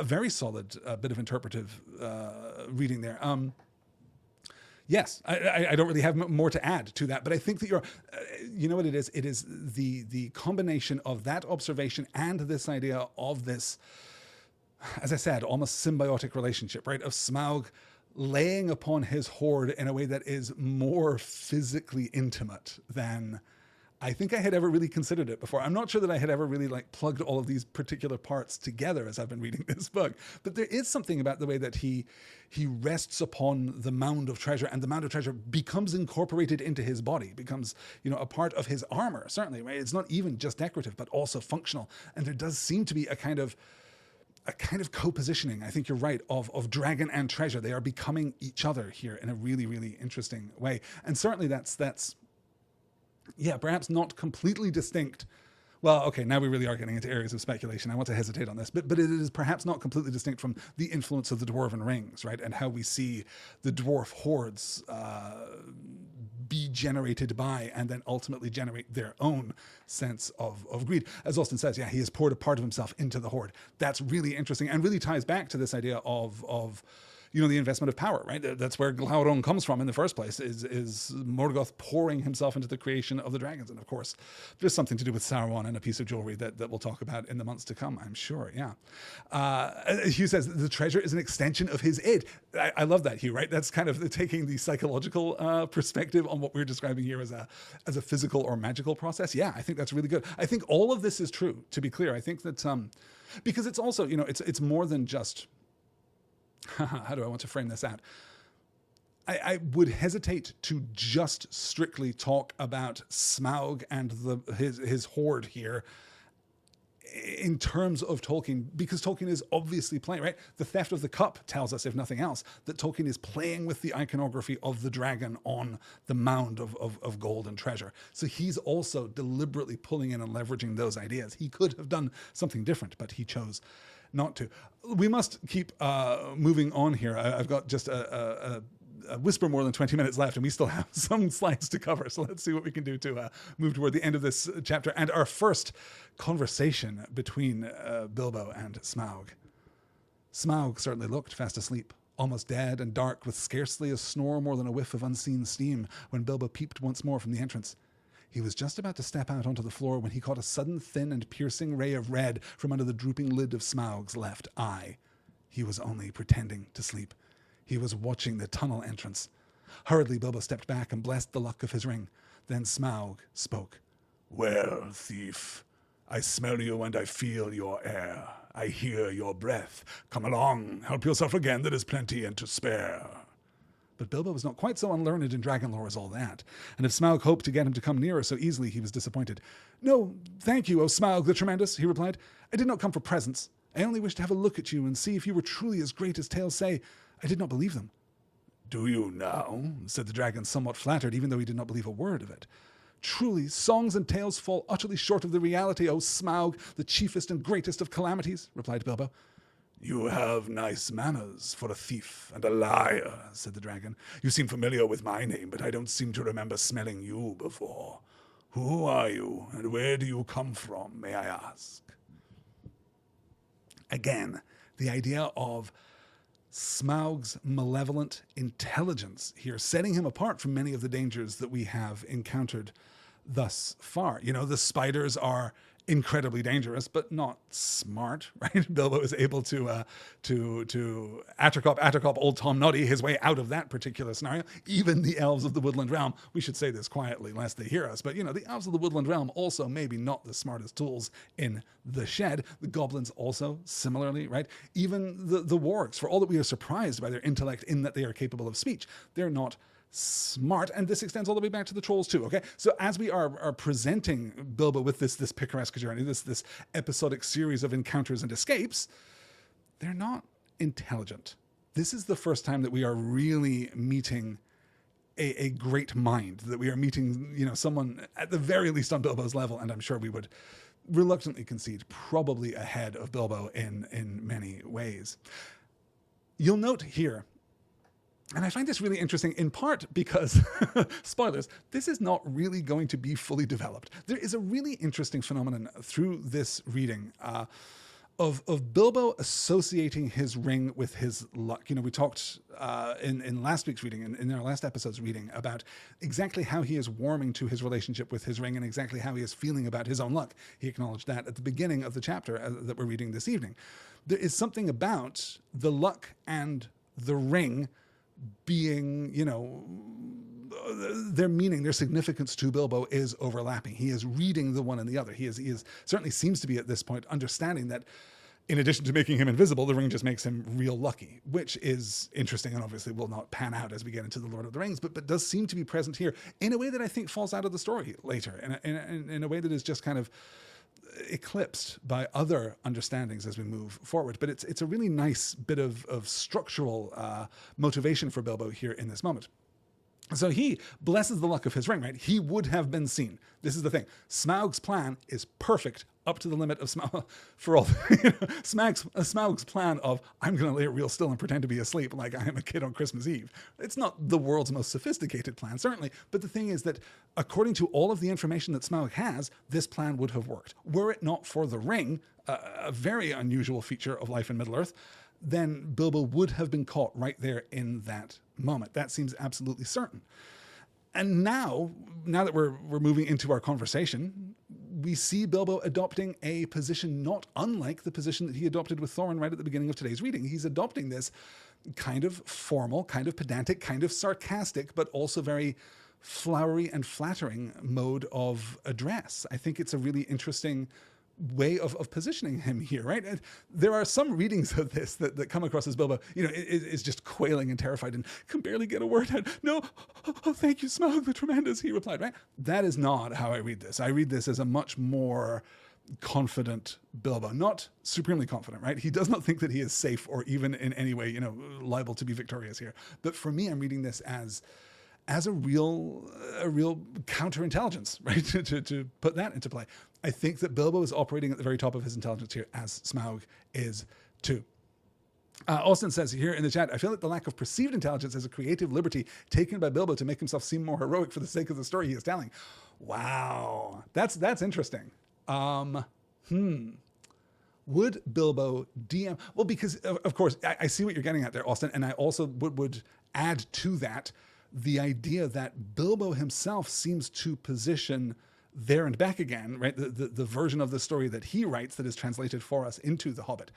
very solid bit of interpretive reading there. Yes, I don't really have more to add to that, but I think that you know what it is? It is the combination of that observation and this idea of this, as I said, almost symbiotic relationship, right? Of Smaug laying upon his horde in a way that is more physically intimate than I think I had ever really considered it before. I'm not sure that I had ever really plugged all of these particular parts together as I've been reading this book. But there is something about the way that he rests upon the mound of treasure, and the mound of treasure becomes incorporated into his body, becomes, a part of his armor, certainly, right? It's not even just decorative, but also functional. And there does seem to be a kind of co-positioning, I think you're right, of dragon and treasure. They are becoming each other here in a really, really interesting way. And certainly that's perhaps not completely distinct. Well, okay, now we really are getting into areas of speculation. I want to hesitate on this, but it is perhaps not completely distinct from the influence of the Dwarven Rings, right? And how we see the dwarf hordes be generated by and then ultimately generate their own sense of greed. As Austin says, he has poured a part of himself into the horde. That's really interesting and really ties back to this idea of the investment of power, right? That's where Glaurung comes from in the first place, is Morgoth pouring himself into the creation of the dragons. And of course, there's something to do with Sauron and a piece of jewelry that we'll talk about in the months to come, I'm sure, yeah. Hugh says the treasure is an extension of his id. I love that, Hugh, right? That's kind of taking the psychological perspective on what we're describing here as a physical or magical process. Yeah, I think that's really good. I think all of this is true, to be clear. I think that, because it's also, it's more than just... How do I want to frame this out? I would hesitate to just strictly talk about Smaug and his horde here in terms of Tolkien, because Tolkien is obviously playing, right? The Theft of the Cup tells us, if nothing else, that Tolkien is playing with the iconography of the dragon on the mound of gold and treasure. So he's also deliberately pulling in and leveraging those ideas. He could have done something different, but he chose not to. We must keep moving on here. I've got just a whisper more than 20 minutes left, and we still have some slides to cover. So let's see what we can do to move toward the end of this chapter and our first conversation between Bilbo and Smaug. Smaug certainly looked fast asleep, almost dead and dark, with scarcely a snore more than a whiff of unseen steam, when Bilbo peeped once more from the entrance. He was just about to step out onto the floor when he caught a sudden thin and piercing ray of red from under the drooping lid of Smaug's left eye. He was only pretending to sleep. He was watching the tunnel entrance. Hurriedly, Bilbo stepped back and blessed the luck of his ring. Then Smaug spoke. "Well, thief, I smell you and I feel your air. I hear your breath. Come along, help yourself again, there is plenty and to spare." But Bilbo was not quite so unlearned in dragon lore as all that, and if Smaug hoped to get him to come nearer so easily, he was disappointed. "No, thank you, O Smaug the Tremendous," he replied. "I did not come for presents. I only wished to have a look at you and see if you were truly as great as tales say. I did not believe them." "Do you now?" said the dragon, somewhat flattered, even though he did not believe a word of it. "Truly, songs and tales fall utterly short of the reality, O Smaug, the chiefest and greatest of calamities," replied Bilbo. "You have nice manners for a thief and a liar," said the dragon. "You seem familiar with my name, but I don't seem to remember smelling you before. Who are you, and where do you come from, may I ask?" Again, the idea of Smaug's malevolent intelligence here, setting him apart from many of the dangers that we have encountered thus far. The spiders are incredibly dangerous, but not smart, right? Bilbo is able to Attercop old Tom Noddy his way out of that particular scenario. Even the elves of the Woodland Realm, we should say this quietly lest they hear us, but the elves of the Woodland Realm also maybe not the smartest tools in the shed. The goblins also similarly, right? Even the wargs, for all that we are surprised by their intellect in that they are capable of speech, they're not smart, and this extends all the way back to the trolls too. Okay, so as we are presenting Bilbo with this picaresque journey, this episodic series of encounters and escapes, they're not intelligent. This is the first time that we are really meeting a great mind, that we are meeting, someone at the very least on Bilbo's level, and I'm sure we would reluctantly concede probably ahead of Bilbo in many ways. You'll note here, and I find this really interesting, in part because, spoilers, this is not really going to be fully developed. There is a really interesting phenomenon through this reading of Bilbo associating his ring with his luck. We talked in last week's reading, in our last episode's reading, about exactly how he is warming to his relationship with his ring and exactly how he is feeling about his own luck. He acknowledged that at the beginning of the chapter that we're reading this evening. There is something about the luck and the ring being, their meaning, their significance to Bilbo is overlapping. He is reading the one and the other. He is certainly seems to be at this point understanding that in addition to making him invisible, the ring just makes him real lucky, which is interesting and obviously will not pan out as we get into the Lord of the Rings, but does seem to be present here in a way that I think falls out of the story later, in a way that is just kind of eclipsed by other understandings as we move forward. But it's a really nice bit of structural motivation for Bilbo here in this moment. So he blesses the luck of his ring, right? He would have been seen. This is the thing. Smaug's plan is perfect up to the limit of Smaug, for all, Smaug's plan of, I'm going to lay it real still and pretend to be asleep like I am a kid on Christmas Eve. It's not the world's most sophisticated plan, certainly. But the thing is that according to all of the information that Smaug has, this plan would have worked. Were it not for the ring, a very unusual feature of life in Middle-earth, then Bilbo would have been caught right there in that moment. That seems absolutely certain. And now that we're moving into our conversation, we see Bilbo adopting a position not unlike the position that he adopted with Thorin right at the beginning of today's reading. He's adopting this kind of formal, kind of pedantic, kind of sarcastic, but also very flowery and flattering mode of address. I think it's a really interesting way of positioning him here, right? And there are some readings of this that come across as Bilbo, is just quailing and terrified and can barely get a word out. No, oh, thank you, Smaug the Tremendous, he replied, right? That is not how I read this. I read this as a much more confident Bilbo, not supremely confident, right? He does not think that he is safe or even in any way, liable to be victorious here. But for me, I'm reading this as a real counterintelligence, right? to put that into play. I think that Bilbo is operating at the very top of his intelligence here, as Smaug is too. Austin says here in the chat, I feel like the lack of perceived intelligence is a creative liberty taken by Bilbo to make himself seem more heroic for the sake of the story he is telling. Wow, that's interesting. Would Bilbo DM? Well, because of course I see what you're getting at there, Austin, and I also would add to that the idea that Bilbo himself seems to position There and Back Again, right? The version of the story that he writes that is translated for us into The Hobbit.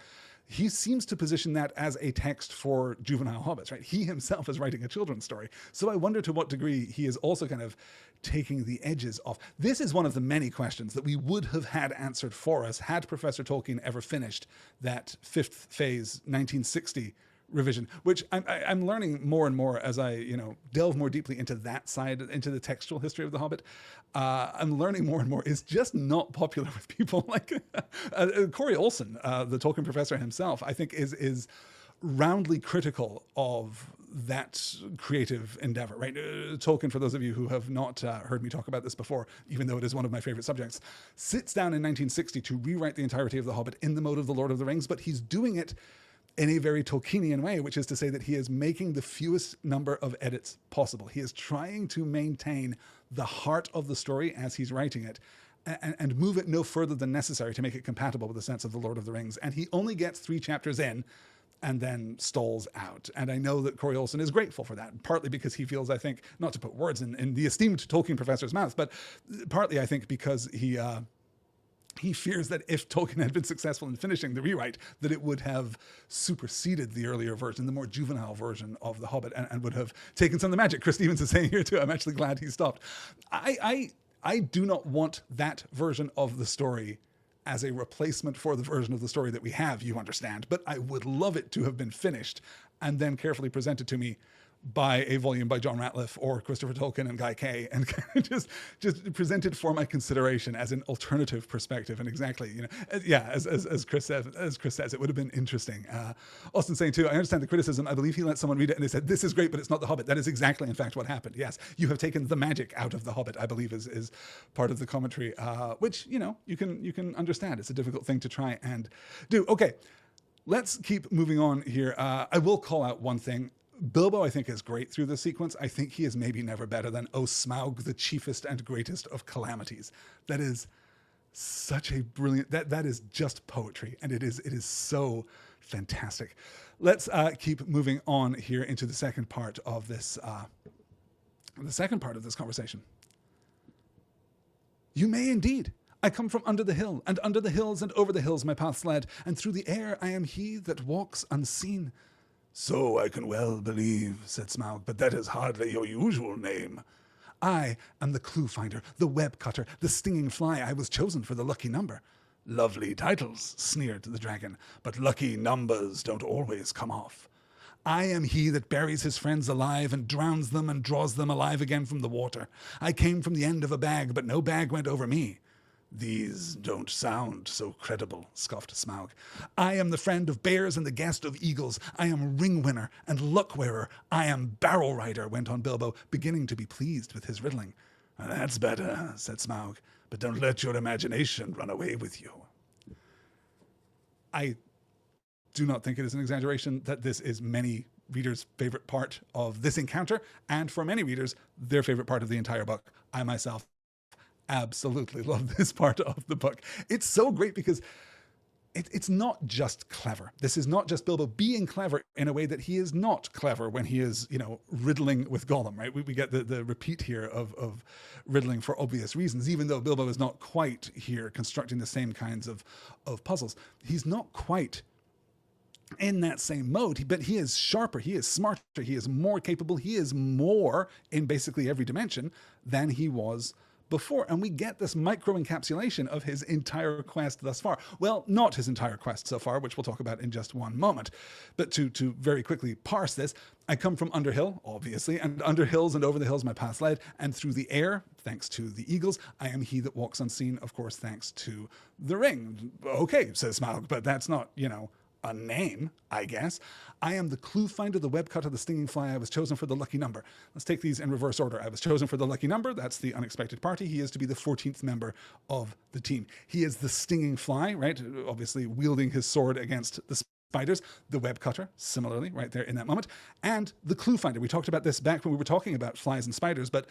He seems to position that as a text for juvenile hobbits, right? He himself is writing a children's story. So I wonder to what degree he is also kind of taking the edges off. This is one of the many questions that we would have had answered for us had Professor Tolkien ever finished that fifth phase 1960 revision, which I'm learning more and more as I delve more deeply into that side, into the textual history of The Hobbit. I'm learning more and more is just not popular with people. Like Corey Olsen, the Tolkien professor himself, I think is roundly critical of that creative endeavor, right? Tolkien, for those of you who have not heard me talk about this before, even though it is one of my favorite subjects, sits down in 1960 to rewrite the entirety of The Hobbit in the mode of The Lord of the Rings, but he's doing it in a very Tolkienian way, which is to say that he is making the fewest number of edits possible. He is trying to maintain the heart of the story as he's writing it and move it no further than necessary to make it compatible with the sense of The Lord of the Rings. And he only gets 3 chapters in and then stalls out. And I know that Corey Olsen is grateful for that, partly because he feels, I think, not to put words in the esteemed Tolkien professor's mouth, but partly, I think, because he fears that if Tolkien had been successful in finishing the rewrite, that it would have superseded the earlier version, the more juvenile version of The Hobbit, and would have taken some of the magic. Chris Stevens is saying here too, I'm actually glad he stopped. I do not want that version of the story as a replacement for the version of the story that we have, you understand, but I would love it to have been finished and then carefully presented to me buy a volume by John Ratliff or Christopher Tolkien and Guy Kay and kind of just present it for my consideration as an alternative perspective. And exactly, as Chris says, it would have been interesting. Austin saying too, I understand the criticism. I believe he let someone read it and they said, this is great, but it's not The Hobbit. That is exactly, in fact, what happened. Yes, you have taken the magic out of The Hobbit, I believe is part of the commentary, which, you can understand. It's a difficult thing to try and do. Okay, let's keep moving on here. I will call out one thing. Bilbo, I think, is great through this sequence. I think he is maybe never better than O Smaug, the chiefest and greatest of calamities. That is such a brilliant, that is just poetry, and it is so fantastic. Let's keep moving on here into the second part of this conversation. You may indeed. I come from under the hill, and under the hills and over the hills my paths led, and through the air I am he that walks unseen. So I can well believe, said Smaug, but that is hardly your usual name. I am the clue finder, the web cutter, the stinging fly. I was chosen for the lucky number. Lovely titles, sneered the dragon, but lucky numbers don't always come off. I am he that buries his friends alive and drowns them and draws them alive again from the water. I came from the end of a bag, but no bag went over me. These don't sound so credible, scoffed Smaug. I am the friend of bears and the guest of eagles. I am ring winner and luck wearer. I am barrel rider, went on Bilbo, beginning to be pleased with his riddling. That's better, said Smaug, but don't let your imagination run away with you. I do not think it is an exaggeration that this is many readers' favorite part of this encounter, and for many readers, their favorite part of the entire book. I myself absolutely love this part of the book. It's so great because it's not just clever. This is not just Bilbo being clever in a way that he is not clever when he is, riddling with Gollum, right? We get the repeat here of riddling for obvious reasons, even though Bilbo is not quite here constructing the same kinds of puzzles. He's not quite in that same mode, but he is sharper, he is smarter, he is more capable, he is more in basically every dimension than he was before, and we get this micro encapsulation of his entire quest thus far. Well, not his entire quest so far, which we'll talk about in just one moment. But to very quickly parse this, I come from Underhill, obviously, and under hills and over the hills my path led, and through the air, thanks to the eagles, I am he that walks unseen, of course, thanks to the ring. Okay, says Smaug, but that's not, a name, I guess. I am the clue finder, the web cutter, the stinging fly. I was chosen for the lucky number. Let's take these in reverse order. I was chosen for the lucky number. That's the unexpected party. He is to be the 14th member of the team. He is the stinging fly, right? Obviously wielding his sword against the spiders. The web cutter, similarly, right there in that moment. And the clue finder. We talked about this back when we were talking about flies and spiders, but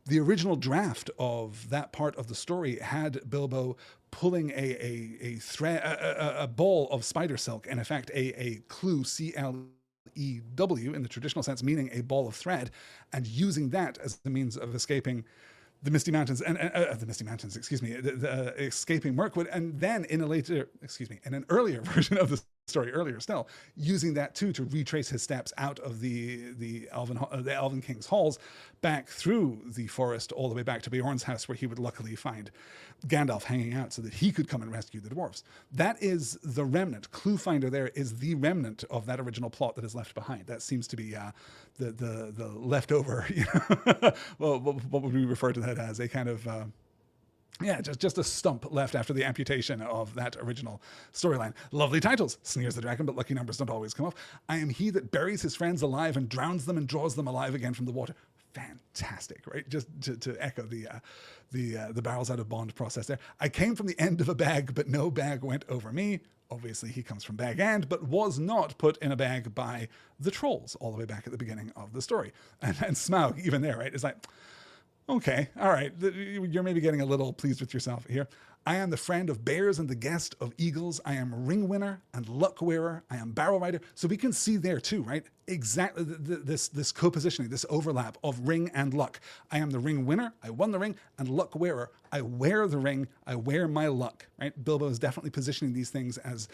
the original draft of that part of the story had Bilbo pulling a thread, a ball of spider silk, and in fact a clue, C-L-E-W, in the traditional sense, meaning a ball of thread, and using that as the means of escaping the Misty Mountains, escaping Mirkwood, and then in an earlier version of the story, earlier still, using that too to retrace his steps out of the Elven King's halls, back through the forest, all the way back to Beorn's house, where he would luckily find Gandalf hanging out so that he could come and rescue the dwarves. That is the remnant. Clue finder there is the remnant of that original plot that is left behind. That seems to be the leftover, well, what would we refer to that as? A kind of just a stump left after the amputation of that original storyline. Lovely titles, sneers the dragon, but lucky numbers don't always come off. I am he that buries his friends alive and drowns them and draws them alive again from the water. Fantastic, right? Just to echo the barrels out of Bond process there. I came from the end of a bag, but no bag went over me. Obviously, he comes from Bag End, but was not put in a bag by the trolls all the way back at the beginning of the story. And Smaug, even there, right, is like, okay, all right, you're maybe getting a little pleased with yourself here. I am the friend of bears and the guest of eagles. I am ring winner and luck wearer. I am barrel rider. So we can see there too, right? Exactly this co-positioning, this overlap of ring and luck. I am the ring winner. I won the ring, and luck wearer. I wear the ring. I wear my luck, right? Bilbo is definitely positioning these things as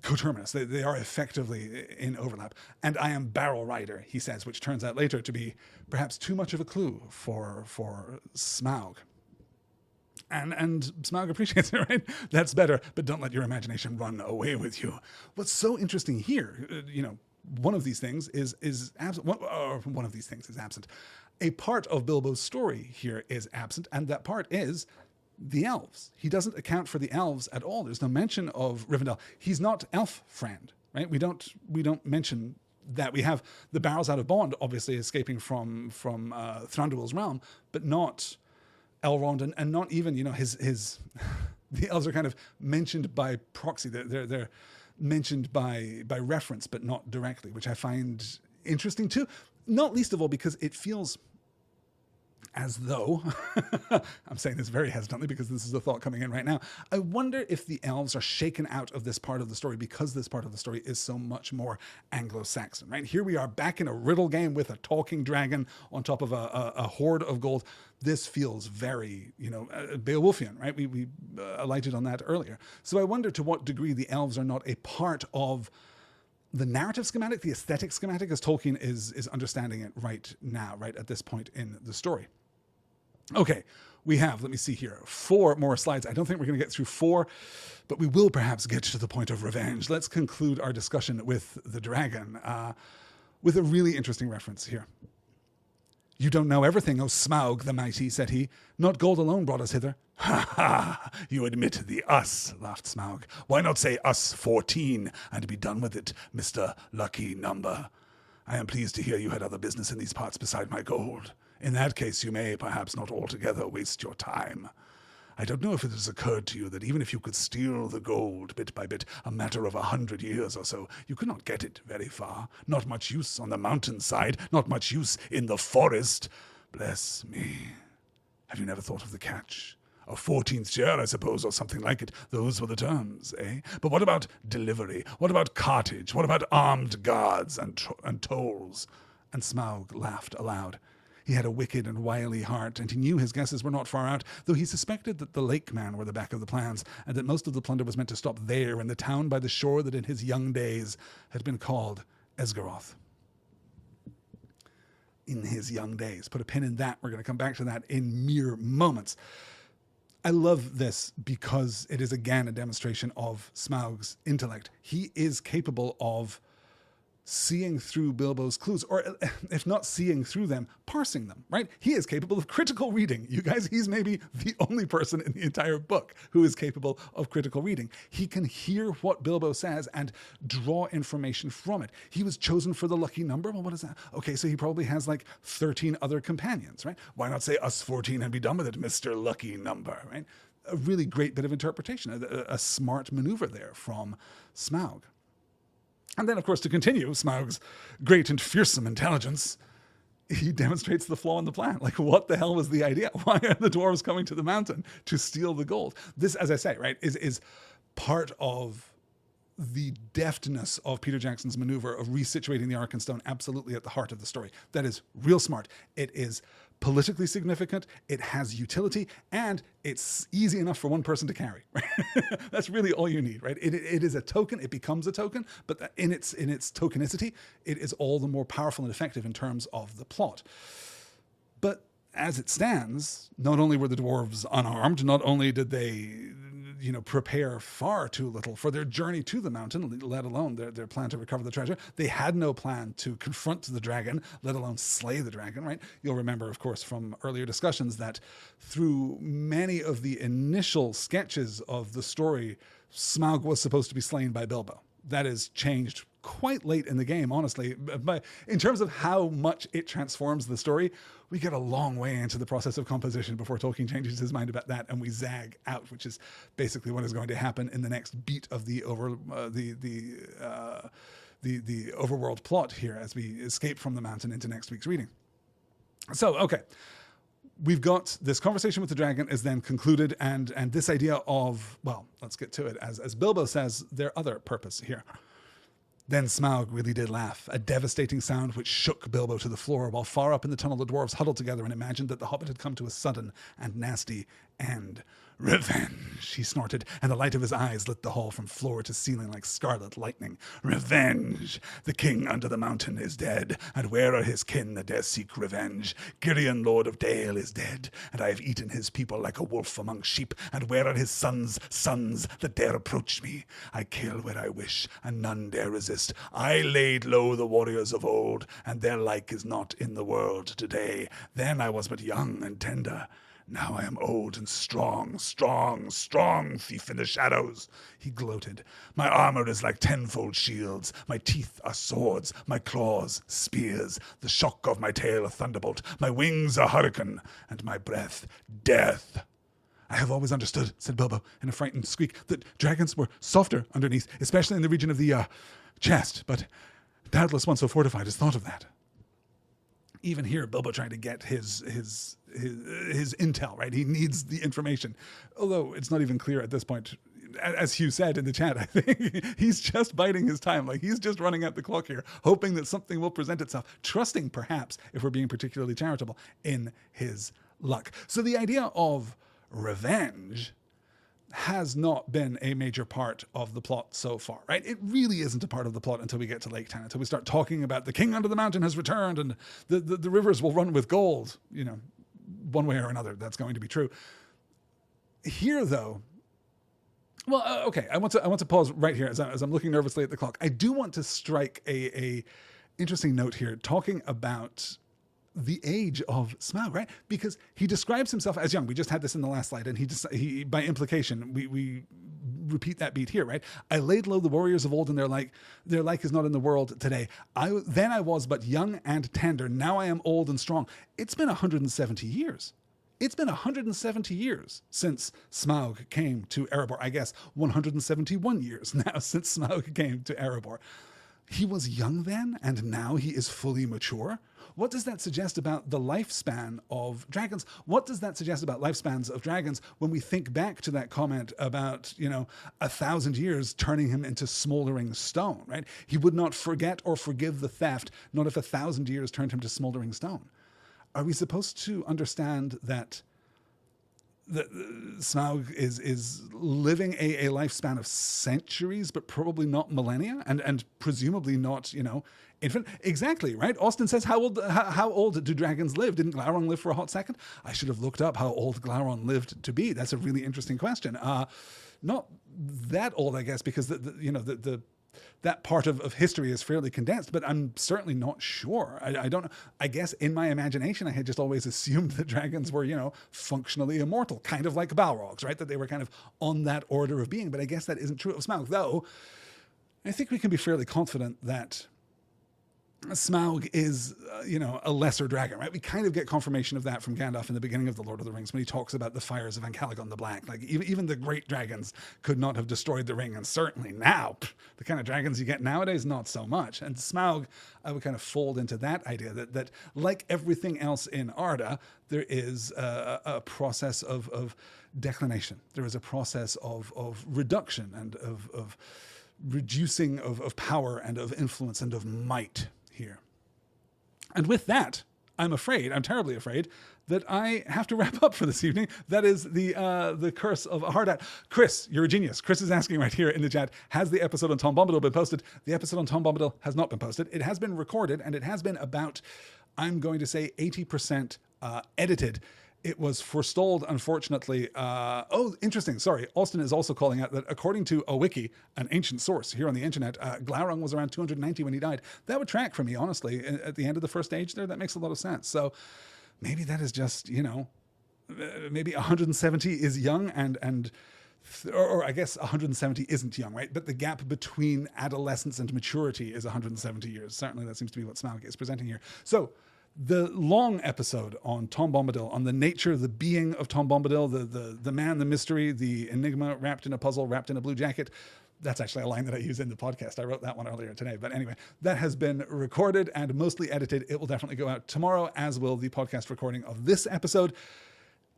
coterminous. They are effectively in overlap. And I am barrel rider, he says, which turns out later to be perhaps too much of a clue for Smaug. And Smaug appreciates it, right? That's better, but don't let your imagination run away with you. What's so interesting here, one of these things is absent. One of these things is absent. A part of Bilbo's story here is absent, and that part is the elves. He doesn't account for the elves at all. There's no mention of Rivendell. He's not elf friend, right? We don't mention that. We have the barrels out of bond, obviously escaping from Thranduil's realm, but not Elrond, and not even, his the elves are kind of mentioned by proxy. They're mentioned by reference, but not directly, which I find interesting too. Not least of all because it feels as though, I'm saying this very hesitantly because this is a thought coming in right now, I wonder if the elves are shaken out of this part of the story because this part of the story is so much more Anglo-Saxon, right? Here we are back in a riddle game with a talking dragon on top of a horde of gold. This feels very, Beowulfian, right? We alighted on that earlier. So I wonder to what degree the elves are not a part of the narrative schematic, the aesthetic schematic, as Tolkien is understanding it right now, right at this point in the story. Okay, we have, let me see here, 4 more slides. I don't think we're going to get through 4, but we will perhaps get to the point of revenge. Let's conclude our discussion with the dragon, with a really interesting reference here. "You don't know everything, O Smaug the mighty," said he. "Not gold alone brought us hither." "Ha ha! You admit the us," laughed Smaug. "Why not say us 14 and be done with it, Mr. Lucky Number? I am pleased to hear you had other business in these parts beside my gold. In that case, you may perhaps not altogether waste your time. I don't know if it has occurred to you that even if you could steal the gold bit by bit, a matter of 100 years or so, you could not get it very far. Not much use on the mountainside, not much use in the forest. Bless me. Have you never thought of the catch? A 14th share, I suppose, or something like it. Those were the terms, eh? But what about delivery? What about cartage? What about armed guards and tolls?" And Smaug laughed aloud. He had a wicked and wily heart, and he knew his guesses were not far out, though he suspected that the lake men were the back of the plans, and that most of the plunder was meant to stop there in the town by the shore that in his young days had been called Esgaroth. In his young days. Put a pin in that. We're going to come back to that in mere moments. I love this because it is again a demonstration of Smaug's intellect. He is capable of seeing through Bilbo's clues, or if not seeing through them, parsing them, right? He is capable of critical reading. You guys, he's maybe the only person in the entire book who is capable of critical reading. He can hear what Bilbo says and draw information from it. He was chosen for the lucky number. Well, what is that? Okay, so he probably has like 13 other companions, right? Why not say us 14 and be done with it, Mr. Lucky Number, right? A really great bit of interpretation, a smart maneuver there from Smaug. And then, of course, to continue Smaug's great and fearsome intelligence, he demonstrates the flaw in the plan. Like, what the hell was the idea? Why are the dwarves coming to the mountain to steal the gold? This, as I say, right, is part of the deftness of Peter Jackson's maneuver of resituating the Arkenstone absolutely at the heart of the story. That is real smart. It is politically significant, it has utility, and it's easy enough for one person to carry. Right? That's really all you need, right? It is a token, it becomes a token, but in its tokenicity, it is all the more powerful and effective in terms of the plot. But as it stands, not only were the dwarves unarmed, not only did they prepare far too little for their journey to the mountain, let alone their plan to recover the treasure. They had no plan to confront the dragon, let alone slay the dragon, right? You'll remember, of course, from earlier discussions that through many of the initial sketches of the story, Smaug was supposed to be slain by Bilbo. That is changed quite late in the game, honestly. But in terms of how much it transforms the story, we get a long way into the process of composition before Tolkien changes his mind about that, and we zag out, which is basically what is going to happen in the next beat of the overworld plot here as we escape from the mountain into next week's reading. So, okay. We've got this conversation with the dragon is then concluded, and this idea of, well, let's get to it. As Bilbo says, their other purpose here. Then Smaug really did laugh, a devastating sound which shook Bilbo to the floor, while far up in the tunnel the dwarves huddled together and imagined that the Hobbit had come to a sudden and nasty end. Revenge, he snorted, and the light of his eyes lit the hall from floor to ceiling like scarlet lightning. Revenge! The king under the mountain is dead, and where are his kin that dare seek revenge? Girion, lord of Dale, is dead, and I have eaten his people like a wolf among sheep, and where are his sons that dare approach me? I kill where I wish, and none dare resist. I laid low the warriors of old, and their like is not in the world today. Then I was but young and tender. Now I am old and strong, thief in the shadows, he gloated. My armor is like tenfold shields, my teeth are swords, my claws spears, the shock of my tail a thunderbolt, my wings a hurricane, and my breath death. I have always understood, said Bilbo in a frightened squeak, that dragons were softer underneath, especially in the region of the chest, but doubtless one so fortified has thought of that. Even here, Bilbo trying to get his intel, right? He needs the information. Although it's not even clear at this point, as Hugh said in the chat, I think he's just biding his time. Like, he's just running out the clock here, hoping that something will present itself, trusting perhaps, if we're being particularly charitable, in his luck. So the idea of revenge has not been a major part of the plot so far, right? It really isn't a part of the plot until we get to Lake Town, until we start talking about the king under the mountain has returned and the rivers will run with gold, you know, one way or another. That's going to be true. Here, though, well, okay, I want to pause right here as I'm looking nervously at the clock. I do want to strike a interesting note here, talking about the age of Smaug, right? Because he describes himself as young. We just had this in the last slide, and he by implication, we repeat that beat here, right? I laid low the warriors of old, and their like is not in the world today. Then I was but young and tender. Now I am old and strong. It's been 170 years. It's been 170 years since Smaug came to Erebor. I guess 171 years now since Smaug came to Erebor. He was young then, and now he is fully mature. What does that suggest about the lifespan of dragons? What does that suggest about lifespans of dragons when we think back to that comment about, 1,000 years turning him into smoldering stone, right? He would not forget or forgive the theft, not if 1,000 years turned him to smoldering stone. Are we supposed to understand that Smaug is living a lifespan of centuries, but probably not millennia, and presumably not, infinite? Exactly, right? Austin says, how old do dragons live? Didn't Glaurung live for a hot second? I should have looked up how old Glaurung lived to be. That's a really interesting question. Not that old, I guess, because that part of history is fairly condensed, but I'm certainly not sure. I don't know. I guess in my imagination, I had just always assumed that dragons were, functionally immortal, kind of like Balrogs, right? That they were kind of on that order of being. But I guess that isn't true of Smaug, though I think we can be fairly confident that Smaug is, a lesser dragon, right? We kind of get confirmation of that from Gandalf in the beginning of The Lord of the Rings when he talks about the fires of Ancalagon the Black. Like, even the great dragons could not have destroyed the ring, and certainly now, the kind of dragons you get nowadays, not so much. And Smaug, I would kind of fold into that idea that like everything else in Arda, there is a process of declination. There is a process of reduction and of reducing of power and of influence and of might here. And with that, I'm terribly afraid, that I have to wrap up for this evening. That is the curse of a hard hat. Chris, you're a genius. Chris is asking right here in the chat, has the episode on Tom Bombadil been posted? The episode on Tom Bombadil has not been posted. It has been recorded, and it has been about, I'm going to say, 80% edited. It was forestalled, unfortunately. Interesting. Sorry. Austin is also calling out that according to a wiki, an ancient source here on the internet, Glaurung was around 290 when he died. That would track for me, honestly. At the end of the first age there, that makes a lot of sense. So maybe that is just, maybe 170 is young or I guess 170 isn't young, right? But the gap between adolescence and maturity is 170 years. Certainly that seems to be what Smaug is presenting here. So the long episode on Tom Bombadil, on the nature, the being of Tom Bombadil, the man, the mystery, the enigma wrapped in a puzzle, wrapped in a blue jacket. That's actually a line that I use in the podcast. I wrote that one earlier today. But anyway, that has been recorded and mostly edited. It will definitely go out tomorrow, as will the podcast recording of this episode.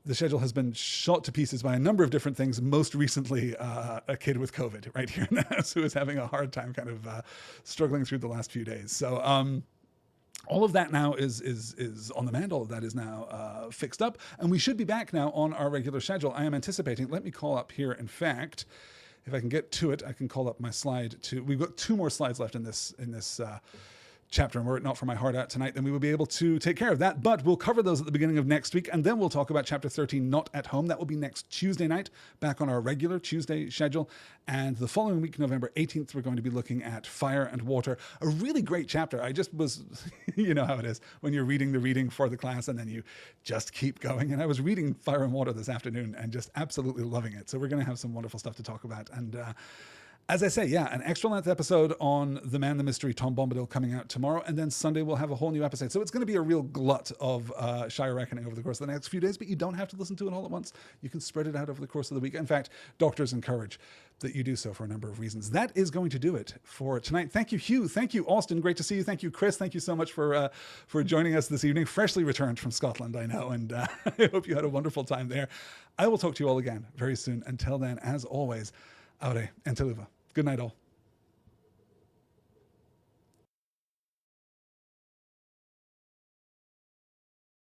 The schedule has been shot to pieces by a number of different things, most recently a kid with COVID right here in the house who is having a hard time kind of struggling through the last few days. So, all of that now is on the mend. All of that is now fixed up, and we should be back now on our regular schedule. I am anticipating. Let me call up here. In fact, if I can get to it, I can call up my slide. We've got 2 more slides left in this chapter, and were it not for my heart out tonight, then we will be able to take care of that. But we'll cover those at the beginning of next week, and then we'll talk about Chapter 13, Not at Home. That will be next Tuesday night, back on our regular Tuesday schedule. And the following week, November 18th, we're going to be looking at Fire and Water, a really great chapter. I just was, you know how it is, when you're reading the reading for the class, and then you just keep going. And I was reading Fire and Water this afternoon, and just absolutely loving it. So we're going to have some wonderful stuff to talk about. And as I say, yeah, an extra length episode on The Man, the Mystery, Tom Bombadil coming out tomorrow, and then Sunday we'll have a whole new episode. So it's going to be a real glut of Shire Reckoning over the course of the next few days, but you don't have to listen to it all at once. You can spread it out over the course of the week. In fact, doctors encourage that you do so for a number of reasons. That is going to do it for tonight. Thank you, Hugh. Thank you, Austin. Great to see you. Thank you, Chris. Thank you so much for joining us this evening. Freshly returned from Scotland, I know, and I hope you had a wonderful time there. I will talk to you all again very soon. Until then, as always, Aure Enteluva. Good night, all.